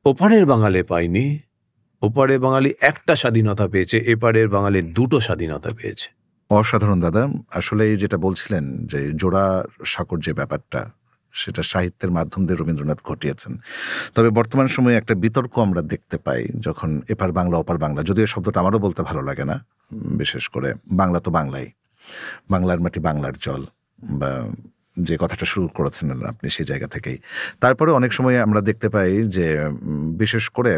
ওপারের বাঙালি পায়নি, ওপারের বাঙালি একটা স্বাধীনতা পেয়েছে, এপারের বাঙালি দুটো স্বাধীনতা পেয়েছে। অসাধারণ দাদা। আসলে যেটা বলছিলেন যে জোড়া সাঁকোর যে ব্যাপারটা, সেটা সাহিত্যের মাধ্যম দিয়ে রবীন্দ্রনাথ ঘটিয়েছেন। তবে বর্তমান সময়ে একটা বিতর্ক আমরা দেখতে পাই, যখন এপার বাংলা ওপার বাংলা, যদিও শব্দটা আমারও বলতে ভালো লাগে না, বিশেষ করে বাংলা তো বাংলাই, বাংলার মাটি বাংলার জল, বা যে কথাটা শুরু করেছেন আপনি সেই জায়গা থেকেই। তারপরে অনেক সময় আমরা দেখতে পাই যে বিশেষ করে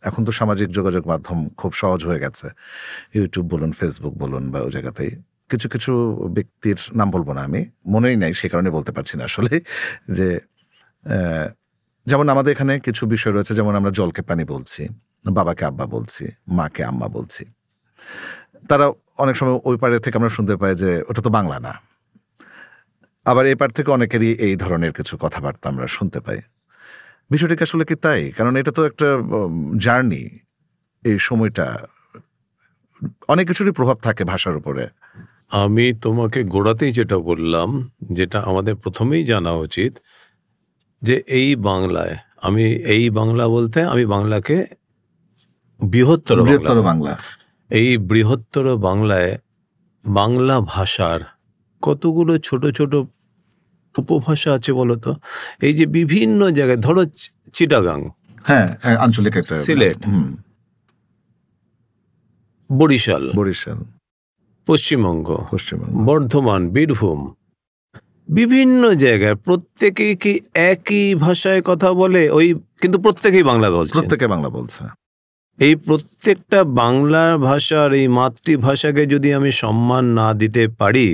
এখন তো সামাজিক যোগাযোগ মাধ্যম খুব সহজ হয়ে গেছে, ইউটিউব বলুন, ফেসবুক বলুন, বা ওই জায়গাতেই কিছু কিছু ব্যক্তির নাম বলবো না, আমি মনেই নাই সে কারণে বলতে পারছি না আসলে, যে যেমন আমাদের এখানে কিছু বিষয় রয়েছে, যেমন আমরা জলকে পানি বলছি, বাবাকে আব্বা বলছি, মাকে আম্মা বলছি। তারা অনেক সময় ওই পাড়ে থেকে আমরা শুনতে পাই যে ওটা তো বাংলা না। আবার এই পার থেকে অনেকেরই এই ধরনের কিছু কথাবার্তা আমরা শুনতে পাই। বিষয়টি আসলে কি তাই? কারণ এটা তো একটা জার্নি, এই সময়টা অনেক কিছুরই প্রভাব থাকে ভাষার উপরে। আমি তোমাকে গোড়াতেই যেটা বললাম, যেটা আমাদের প্রথমেই জানা উচিত, যে এই বাংলায়, আমি এই বাংলা বলতে আমি বাংলাকে বৃহত্তর বৃহত্তর বাংলা। এই বৃহত্তর বাংলায় বাংলা ভাষার কতগুলো ছোট ছোট উপভাষা আছে বলতো? এই যে বিভিন্ন জায়গায়, ধরো চিটাগাং, হ্যাঁ, আঞ্চলিক একটা, সিলেট, বরিশাল, পশ্চিমবঙ্গ, বর্ধমান, বীরভূম, বিভিন্ন জায়গায় প্রত্যেকেই কি একই ভাষায় কথা বলে? কিন্তু প্রত্যেকেই বাংলা বলছে। এই প্রত্যেকটা বাংলা ভাষার এই মাতৃভাষাকে যদি আমি সম্মান না দিতে পারি,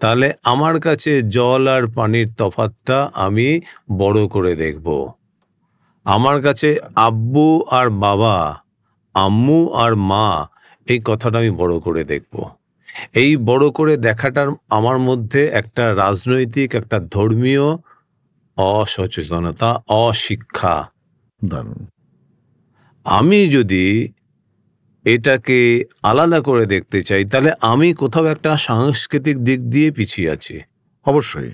তাহলে আমার কাছে জল আর পানির তফাৎটা আমি বড় করে দেখব। আমার কাছে আব্বু আর বাবা, আম্মু আর মা, এই কথাটা আমি বড় করে দেখব। এই বড় করে দেখাটার আমার মধ্যে একটা রাজনৈতিক, একটা ধর্মীয় অসচেতনতা, অশিক্ষা। আমি যদি এটাকে আলাদা করে দেখতে চাই, তাহলে আমি কোথাও একটা সাংস্কৃতিক দিক দিয়ে পিছিয়ে আছি, অবশ্যই।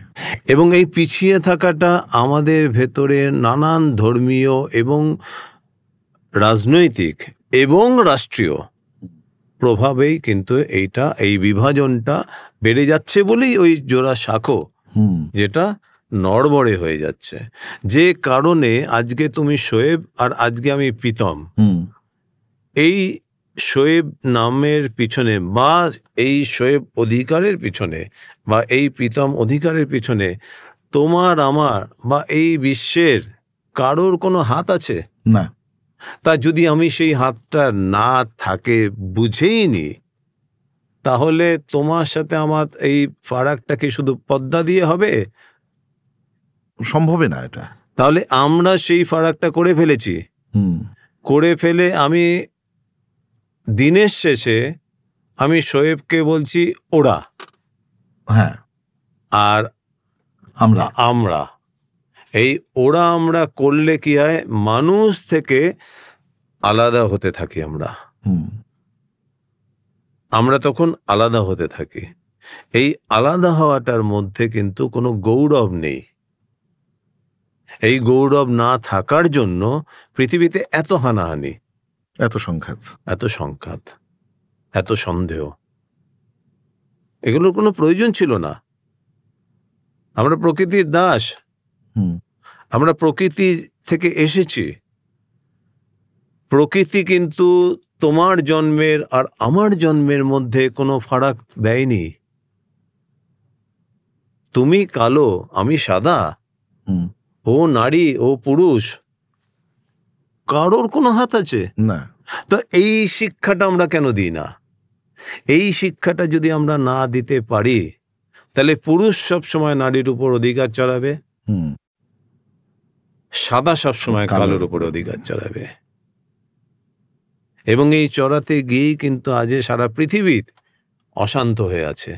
এবং এই পিছিয়ে থাকাটা আমাদের ভেতরে নানান ধর্মীয় এবং রাজনৈতিক এবং রাষ্ট্রীয় প্রভাবেই কিন্তু এই বিভাজনটা বেড়ে যাচ্ছে বলেই ওই জোড়া শাখো যেটা নড়বড়ে হয়ে যাচ্ছে। যে কারণে আজকে তুমি শোয়েব আর আজকে আমি প্রীতম, এই শোয়েব নামের পিছনে বা এই শোয়েব অধিকারের পিছনে বা এই প্রীতম অধিকারের পিছনে তোমার, আমার বা এই বিশ্বের কারোর কোনো হাত আছে না। তা যদি আমি সেই হাতটা না থাকে বুঝেই নি, তাহলে তোমার সাথে আমার এই ফারাকটা কি শুধু পর্দা দিয়ে হবে? সম্ভবই না এটা। তাহলে আমরা সেই ফারাকটা করে ফেলেছি। করে ফেলে আমি দিনের শেষে আমি শোয়েবকে বলছি ওরা, হ্যাঁ, আর আমরা এই ওরা আমরা করলে কি হয়, মানুষ থেকে আলাদা হতে থাকি আমরা তখন আলাদা হতে থাকি। এই আলাদা হওয়াটার মধ্যে কিন্তু কোনো গৌরব নেই। এই গৌরব না থাকার জন্য পৃথিবীতে এত হানাহানি, এত সংঘাত, এত সন্দেহ। এগুলোর কোনো প্রয়োজন ছিল না। আমরা প্রকৃতির দাস, আমরা প্রকৃতি থেকে এসেছি। প্রকৃতি কিন্তু তোমার জন্মের আর আমার জন্মের মধ্যে কোনো ফারাক দেয়নি। তুমি কালো, আমি সাদা, ও নারী, ও পুরুষ, কারোর কোনো হাত আছে না। তো এই শিক্ষাটা আমরা কেন দিই না? এই শিক্ষাটা যদি আমরা না দিতে পারি, তাহলে পুরুষ সবসময় নারীর উপর অধিকার চালাবে, সাদা সবসময় কালোর উপর অধিকার চালাবে। এবং এই চড়াতে গিয়েই কিন্তু আজ সারা পৃথিবী অশান্ত হয়ে আছে।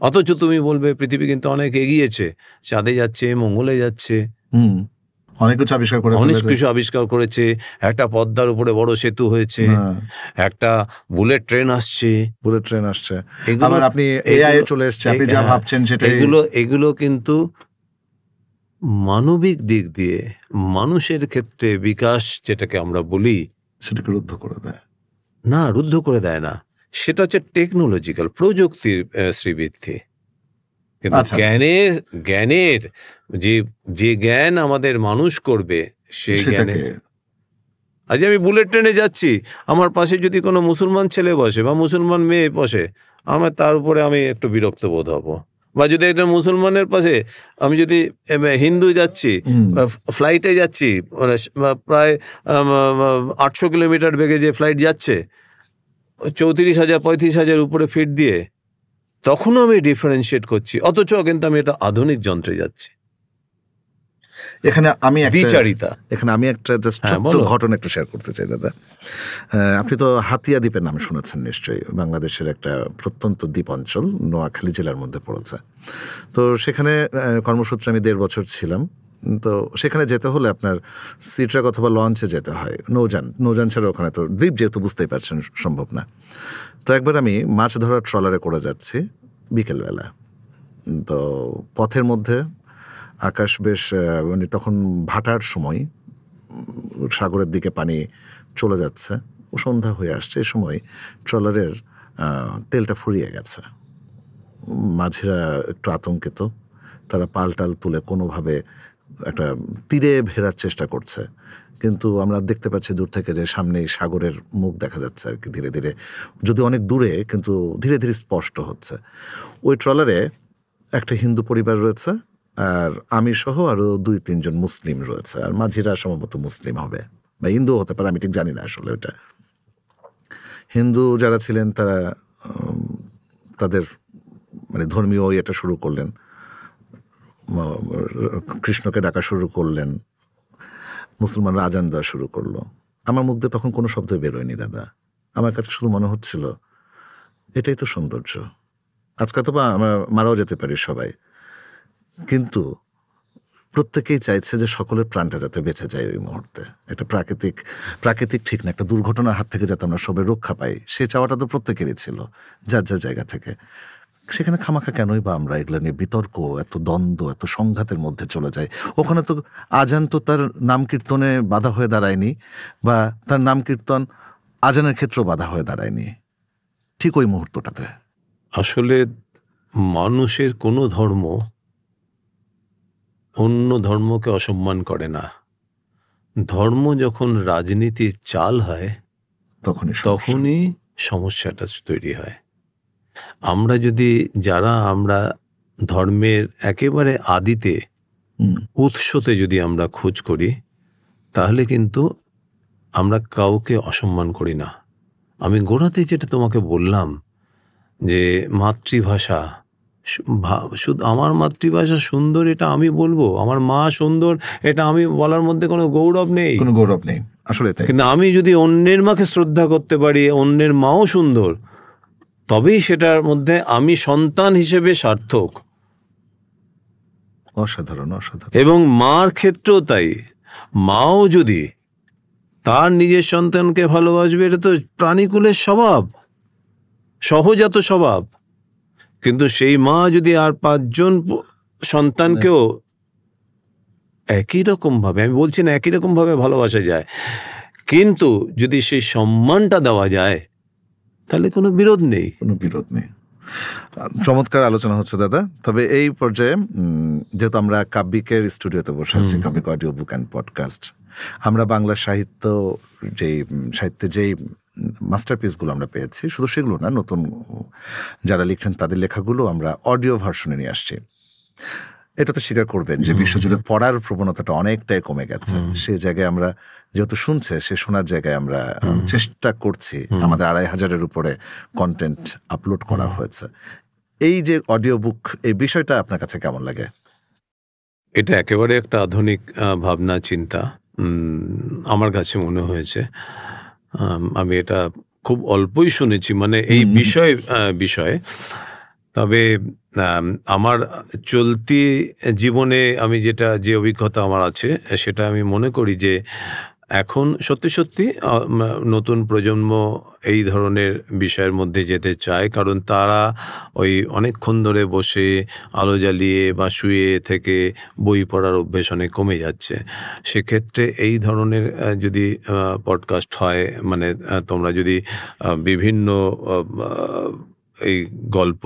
অথচ তুমি বলবে পৃথিবী কিন্তু অনেক এগিয়েছে, চাঁদে যাচ্ছে, মঙ্গলে যাচ্ছে, অনেক কিছু আবিষ্কার করেছে। একটা পদ্মার উপরে বড় সেতু হয়েছে, একটা বুলেট ট্রেন আসছে। আবার আপনি এআই চলে এসেছে, আপনি যা ভাবছেন সেটা। এগুলো কিন্তু মানবিক দিক দিয়ে মানুষের ক্ষেত্রে বিকাশ যেটাকে আমরা বলি, সেটাকে রুদ্ধ করে দেয় না। সেটা হচ্ছে টেকনোলজিক্যাল, প্রযুক্তির শ্রীবৃদ্ধি। কিন্তু জ্ঞানের যে জ্ঞান আমাদের মানুষ করবে, সেই জ্ঞানে আজ আমি বুলেট ট্রেনে যাচ্ছি, আমার পাশে যদি কোনো মুসলমান ছেলে বসে বা মুসলমান মেয়ে বসে, আমার তার উপরে আমি একটু বিরক্ত বোধ হব। বা যদি একটা মুসলমানের পাশে আমি যদি হিন্দু যাচ্ছি, ফ্লাইটে যাচ্ছি, প্রায় 800 কিলোমিটার বেগে যে ফ্লাইট যাচ্ছে 34,000-35,000 উপরে ফিট দিয়ে, তখনও আমি ডিফারেন্সিয়েট করছি, অথচ কিন্তু আমি এটা আধুনিক যন্ত্রে যাচ্ছি। এখানে আমি দ্বিচারিতা। একটা ঘটনা একটু শেয়ার করতে চাই দাদা। আপনি তো হাতিয়া দ্বীপের নাম শুনেছেন নিশ্চয়ই। বাংলাদেশের একটা প্রত্যন্ত দ্বীপ অঞ্চল, নোয়াখালী জেলার মধ্যে পড়েছে। তো সেখানে কর্মসূত্রে আমি 1.5 বছর ছিলাম। তো সেখানে যেতে হলে আপনার সি ট্রাক অথবা লঞ্চে যেতে হয়, নৌযান ছাড়া ওখানে তো দ্বীপ যেহেতু বুঝতেই পারছেন সম্ভব না। তো একবার আমি মাছ ধরার ট্রলারে করে যাচ্ছি বিকেলবেলা। তো পথের মধ্যে আকাশ বেশ তখন ভাটার সময়, সাগরের দিকে পানি চলে যাচ্ছে, সন্ধ্যা হয়ে আসছে, এই সময় ট্রলারের তেলটা ফুরিয়ে গেছে। মাঝিরা একটু আতঙ্কিত, তারা পালটাল তুলে কোনোভাবে একটা তীরে ফেরার চেষ্টা করছে, কিন্তু আমরা দেখতে পাচ্ছি দূর থেকে যে সামনে সাগরের মুখ দেখা যাচ্ছে আর কি, ধীরে ধীরে, যদি অনেক দূরে কিন্তু ধীরে ধীরে স্পষ্ট হচ্ছে। ওই ট্রলারে একটা হিন্দু পরিবার রয়েছে, আর আমি সহ আরও 2-3 জন মুসলিম রয়েছে, আর মাঝিরা সম্ভবত মুসলিম হবে বা হিন্দু হতে পারে, আমি ঠিক জানি না আসলে ওটা। হিন্দু যারা ছিলেন তারা তাদের মানে ধর্মীয় ইয়েটা শুরু করলেন, কৃষ্ণকে ডাকা শুরু করলেন, মুসলমানরা আজান দেওয়া শুরু করলো। আমার মুখ দিয়ে তখন কোনো শব্দ বেরোয়নি দাদা, আমার কাছে শুধু মনে হচ্ছিল এটাই তো সৌন্দর্য। আজকে তো বা আমরা মারাও যেতে পারি সবাই, কিন্তু প্রত্যেকেই চাইছে যে সকলের প্রাণটা যাতে বেঁচে যায় ওই মুহূর্তে। একটা প্রাকৃতিক ঠিক না, একটা দুর্ঘটনার হাত থেকে যাতে আমরা সবাই রক্ষা পাই, সে চাওয়াটা তো প্রত্যেকেরই ছিল যার যার জায়গা থেকে। সেখানে খামাখা কেনই বা আমরা এগুলো নিয়ে বিতর্ক, এত দ্বন্দ্ব, এত সংঘাতের মধ্যে চলে যাই। ওখানে তো আজান তো তার নাম কীর্তনে বাধা হয়ে দাঁড়ায়নি, বা তার নাম কীর্তন আজানের ক্ষেত্রেও বাধা হয়ে দাঁড়ায়নি ঠিক ওই মুহূর্তটাতে। আসলে মানুষের কোনো ধর্ম অন্য ধর্মকে অসম্মান করে না। ধর্ম যখন রাজনীতির চাল হয় তখনই সমস্যাটা তৈরি হয়। আমরা যদি আমরা ধর্মের একেবারে আদিতে উৎসতে যদি আমরা খোঁজ করি, তাহলে কিন্তু আমরা কাউকে অসম্মান করি না। আমি গোড়াতে যেটা তোমাকে বললাম যে মাতৃভাষা, শুধু আমার মাতৃভাষা সুন্দর এটা আমি বলবো, আমার মা সুন্দর এটা আমি বলার মধ্যে কোনো গৌরব নেই, আসলে। কিন্তু আমি যদি অন্যের মাকে শ্রদ্ধা করতে পারি, অন্যের মাও সুন্দর, তবেই সেটার মধ্যে আমি সন্তান হিসেবে সার্থক। অসাধারণ, অসাধারণ। এবং মার ক্ষেত্রেও তাই। মাও যদি তার নিজের সন্তানকে ভালোবাসবে, এটা তো প্রাণীকুলের স্বভাব, সহজাত স্বভাব। কিন্তু সেই মা যদি আর 5 জন সন্তানকেও একই রকম ভাবে, আমি বলছি না একই রকম ভাবে ভালোবাসা যায়, কিন্তু যদি সেই সম্মানটা দেওয়া যায়, তাহলে কোনো বিরোধ নেই। চমৎকার আলোচনা হচ্ছে দাদা। তবে এই পর্যায়ে যেহেতু আমরা কাব্যিকের স্টুডিওতে বসে আছি, কাব্যিক অডিও বুক অ্যান্ড পডকাস্ট, আমরা বাংলা সাহিত্যে যেই মাস্টারপিসগুলো আমরা পেয়েছি, শুধু সেগুলো না, নতুন যারা লিখছেন তাদের লেখাগুলো আমরা অডিও ভার্সনে নিয়ে আসছি। এটা তো স্বীকার করবেন যে বিশ্বজুড়ে পড়ার প্রবণতাটা অনেকটাই কমে গেছে। সে জায়গায় আমরা যেহেতু শুনছে, সে শোনার জায়গায় আমরা চেষ্টা করছি। আমাদের 2500-এর উপরে কন্টেন্ট আপলোড করা হয়েছে। এই যে অডিও বুক, এই বিষয়টা আপনার কাছে কেমন লাগে? এটা একেবারে একটা আধুনিক ভাবনা চিন্তা আমার কাছে মনে হয়েছে। আমি এটা খুব অল্পই শুনেছি, মানে এই বিষয়ে। তবে আমার চলতি জীবনে আমি যে অভিজ্ঞতা আমার আছে, সেটা আমি মনে করি যে এখন সত্যি নতুন প্রজন্ম এই ধরনের বিষয়ের মধ্যে যেতে চায়, কারণ তারা ওই অনেকক্ষণ ধরে বসে আলো জ্বালিয়ে বা শুয়ে থেকে বই পড়ার অভ্যেস অনেক কমে যাচ্ছে। সেক্ষেত্রে এই ধরনের যদি পডকাস্ট হয়, মানে তোমরা যদি বিভিন্ন এই গল্প,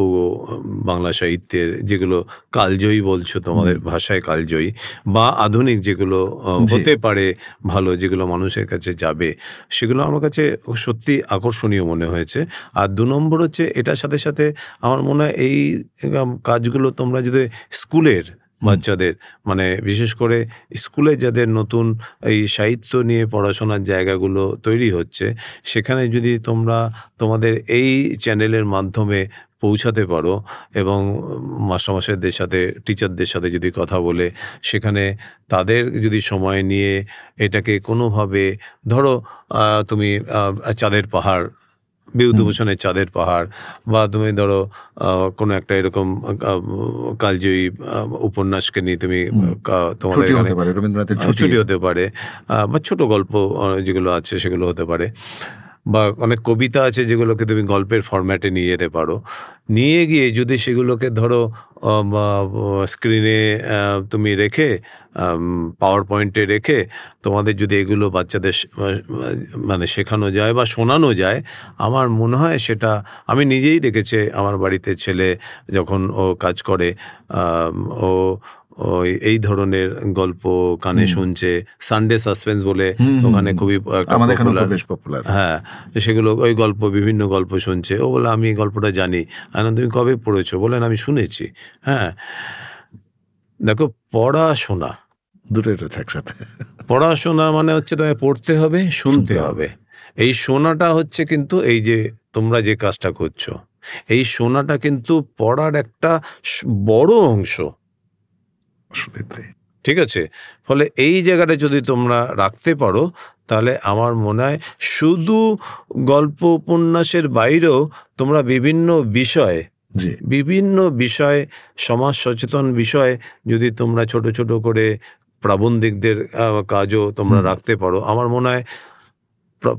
বাংলা সাহিত্যের যেগুলো কালজয়ী বলছো, তোমাদের ভাষায় কালজয়ী, বা আধুনিক যেগুলো হতে পারে ভালো, যেগুলো মানুষের কাছে যাবে, সেগুলো আমার কাছে সত্যি আকর্ষণীয় মনে হয়েছে। আর 2 নম্বর হচ্ছে, এটার সাথে সাথে আমার মনে হয় এই কাজগুলো তোমরা যদি স্কুলের বাচ্চাদের, মানে বিশেষ করে স্কুলে যাদের নতুন এই সাহিত্য নিয়ে পড়াশোনার জায়গাগুলো তৈরি হচ্ছে, সেখানে যদি তোমাদের এই চ্যানেলের মাধ্যমে পৌঁছাতে পারো এবং মাস্টারমশাইদের সাথে, টিচারদের সাথে যদি কথা বলে, সেখানে তাদের যদি সময় নিয়ে এটাকে কোনোভাবে, ধরো তুমি চাঁদের পাহাড়, বিভূতিভূষণের চাঁদের পাহাড়, বা তুমি ধরো কোনো একটা এরকম কালজয়ী উপন্যাসকে নিয়ে তুমি তোমাদের ছুটি হতে পারে, বা ছোট গল্প যেগুলো আছে সেগুলো হতে পারে। বা অনেক কবিতা আছে যেগুলোকে তুমি গল্পের ফরম্যাটে নিয়ে যেতে পারো। নিয়ে গিয়ে যদি সেগুলোকে ধরো স্ক্রিনে তুমি রেখে, পাওয়ার পয়েন্টে রেখে তোমাদের যদি এগুলো বাচ্চাদের মানে শেখানো যায় বা শোনানো যায়, আমার মনে হয় সেটা, আমি নিজেই দেখেছি আমার বাড়িতে ছেলে যখন ও কাজ করে, ও ওই এই ধরনের গল্প কানে শুনছে। সানডে সাসপেন্স বলে ওখানে খুবই একটা আমাদের এখানে পপুলার, বেশ পপুলার। হ্যাঁ, সেগুলো ওই গল্প, বিভিন্ন গল্প শুনছে। ও বলে আমি গল্পটা জানি। তুমি কবে পড়েছো? বলেন আমি শুনেছি। হ্যাঁ, দেখো, পড়াশোনা, দুটোই রয়েছে একসাথে। পড়াশোনা মানে হচ্ছে তোমায় পড়তে হবে, শুনতে হবে। এই শোনাটা হচ্ছে কিন্তু এই যে তোমরা যে কাজটা করছো, এই শোনাটা কিন্তু পড়ার একটা বড় অংশ। আসলে তাই। ঠিক আছে? ফলে এই জায়গাটা যদি তোমরা রাখতে পারো, তাহলে আমার মনে হয় শুধু গল্প উপন্যাসের বাইরেও তোমরা বিভিন্ন বিষয়, সমাজ সচেতন বিষয় যদি তোমরা ছোট ছোট করে প্রাবন্ধিকদের কাজও তোমরা রাখতে পারো, আমার মনে হয়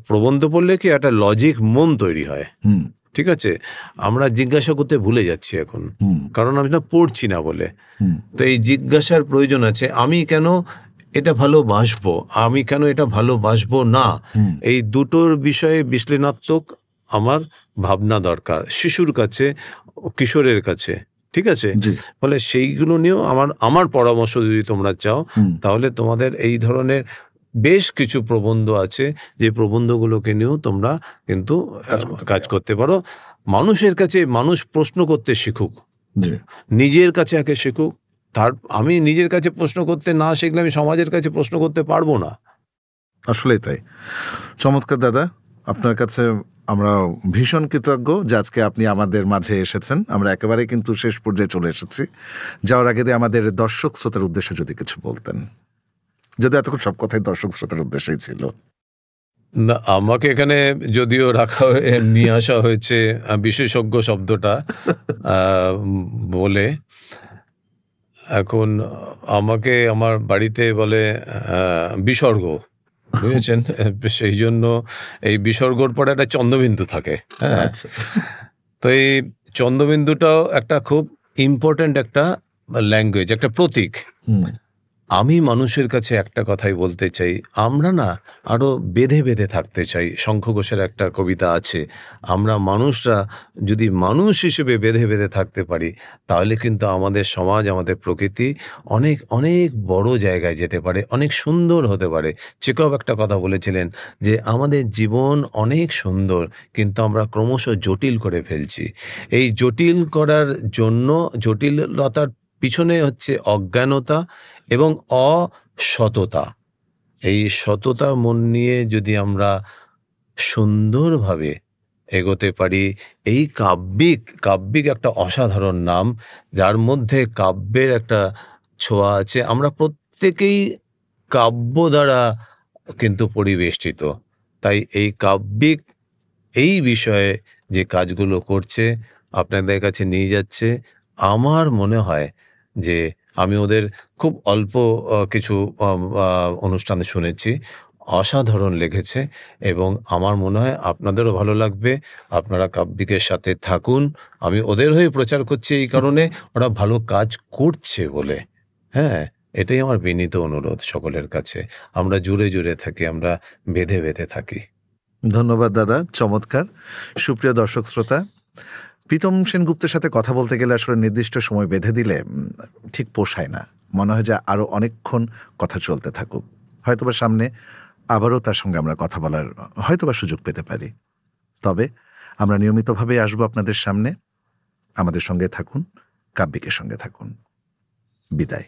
প্রবন্ধ পড়লে কি একটা লজিক মন তৈরি হয়। ঠিক আছে? আমরা জিজ্ঞাসা করতে ভুলে যাচ্ছি এখন, কারণ আমি না পড়ছি না বলে। তো এই জিজ্ঞাসার প্রয়োজন আছে, আমি কেন এটা ভালোবাসবো, আমি কেন এটা ভালোবাসবো না, এই দুটোর বিষয়ে বিশ্লেষণাত্মক আমার ভাবনা দরকার শিশুর কাছে, কিশোরের কাছে। ঠিক আছে? ফলে সেইগুলো নিয়েও আমার পরামর্শ যদি তোমরা চাও, তাহলে তোমাদের এই ধরনের বেশ কিছু প্রবন্ধ আছে, যে প্রবন্ধগুলোকে নিয়েও তোমরা কিন্তু কাজ করতে পারো। মানুষের কাছে মানুষ প্রশ্ন করতে শিখুক, নিজের কাছে আগে শিখুক। আমি নিজের কাছে প্রশ্ন করতে না শিখলে আমি সমাজের কাছে প্রশ্ন করতে পারবো না। আসলেই তাই। চমৎকার দাদা, আপনার কাছে আমরা ভীষণ কৃতজ্ঞ যে আজকে আপনি আমাদের মাঝে এসেছেন। আমরা একেবারে কিন্তু শেষ পর্যায়ে চলে এসেছি। যাওয়ার আগে দিয়ে আমাদের দর্শক শ্রোতার উদ্দেশ্যে যদি কিছু বলতেন, যদি এতক্ষণ সব কথাই দর্শক শ্রোতার উদ্দেশ্যেই ছিল। না, আমাকে এখানে যদিও নিয়ে আসা হয়েছে বিশেষজ্ঞ শব্দটা বলে, এখন আমাকে আমার বাড়িতে বলে বিসর্গ, বুঝেছেন? সেই জন্য এই বিসর্গর পরে একটা চন্দ্রবিন্দু থাকে। হ্যাঁ, তো এই চন্দ্রবিন্দুটাও একটা খুব ইম্পর্ট্যান্ট একটা ল্যাঙ্গুয়েজ, একটা প্রতীক। আমি মানুষের কাছে একটা কথাই বলতে চাই, আমরা না আরো বেঁধে বেঁধে থাকতে চাই। শঙ্খ ঘোষের একটা কবিতা আছে, আমরা মানুষরা যদি মানুষ হিসেবে বেঁধে বেঁধে থাকতে পারি, তাহলে কিন্তু আমাদের সমাজ, আমাদের প্রকৃতি অনেক অনেক বড় জায়গায় যেতে পারে, অনেক সুন্দর হতে পারে। চেকভ একটা কথা বলেছিলেন যে আমাদের জীবন অনেক সুন্দর, কিন্তু আমরা ক্রমশ জটিল করে ফেলছি। এই জটিল করার জন্য, জটিলতার পিছনে হচ্ছে অজ্ঞানতা এবং অসততা। এই সততা মন নিয়ে যদি আমরা সুন্দরভাবে এগোতে পারি, এই কাব্যিক একটা অসাধারণ নাম, যার মধ্যে কাব্যের একটা ছোঁয়া আছে। আমরা প্রত্যেকেই কাব্য দ্বারা কিন্তু পরিবেষ্টিত। তাই এই কাব্যিক এই বিষয়ে যে কাজগুলো করছে, আপনাদের কাছে নিয়ে যাচ্ছে, আমার মনে হয় যে আমি ওদের খুব অল্প কিছু অনুষ্ঠানে শুনেছি, অসাধারণ লেগেছে এবং আমার মনে হয় আপনাদেরও ভালো লাগবে। আপনারা কাব্যিকের সাথে থাকুন। আমি ওদের হয়ে প্রচার করছি এই কারণে, ওরা ভালো কাজ করছে বলে। হ্যাঁ, এটাই আমার বিনীত অনুরোধ সকলের কাছে। আমরা জুড়ে জুড়ে থাকি, আমরা বেঁধে বেঁধে থাকি। ধন্যবাদ দাদা, চমৎকার। সুপ্রিয় দর্শক শ্রোতা, প্রীতম সেনগুপ্তের সাথে কথা বলতে গেলে আসলে নির্দিষ্ট সময় বেঁধে দিলে ঠিক পোষায় না। মনে হয় যে আরও অনেকক্ষণ কথা চলতে থাকুক। হয়তোবা সামনে আবারও তার সঙ্গে আমরা কথা বলার হয়তোবা সুযোগ পেতে পারি। তবে আমরা নিয়মিতভাবে আসবো আপনাদের সামনে। আমাদের সঙ্গে থাকুন, কাব্যিকের সঙ্গে থাকুন। বিদায়।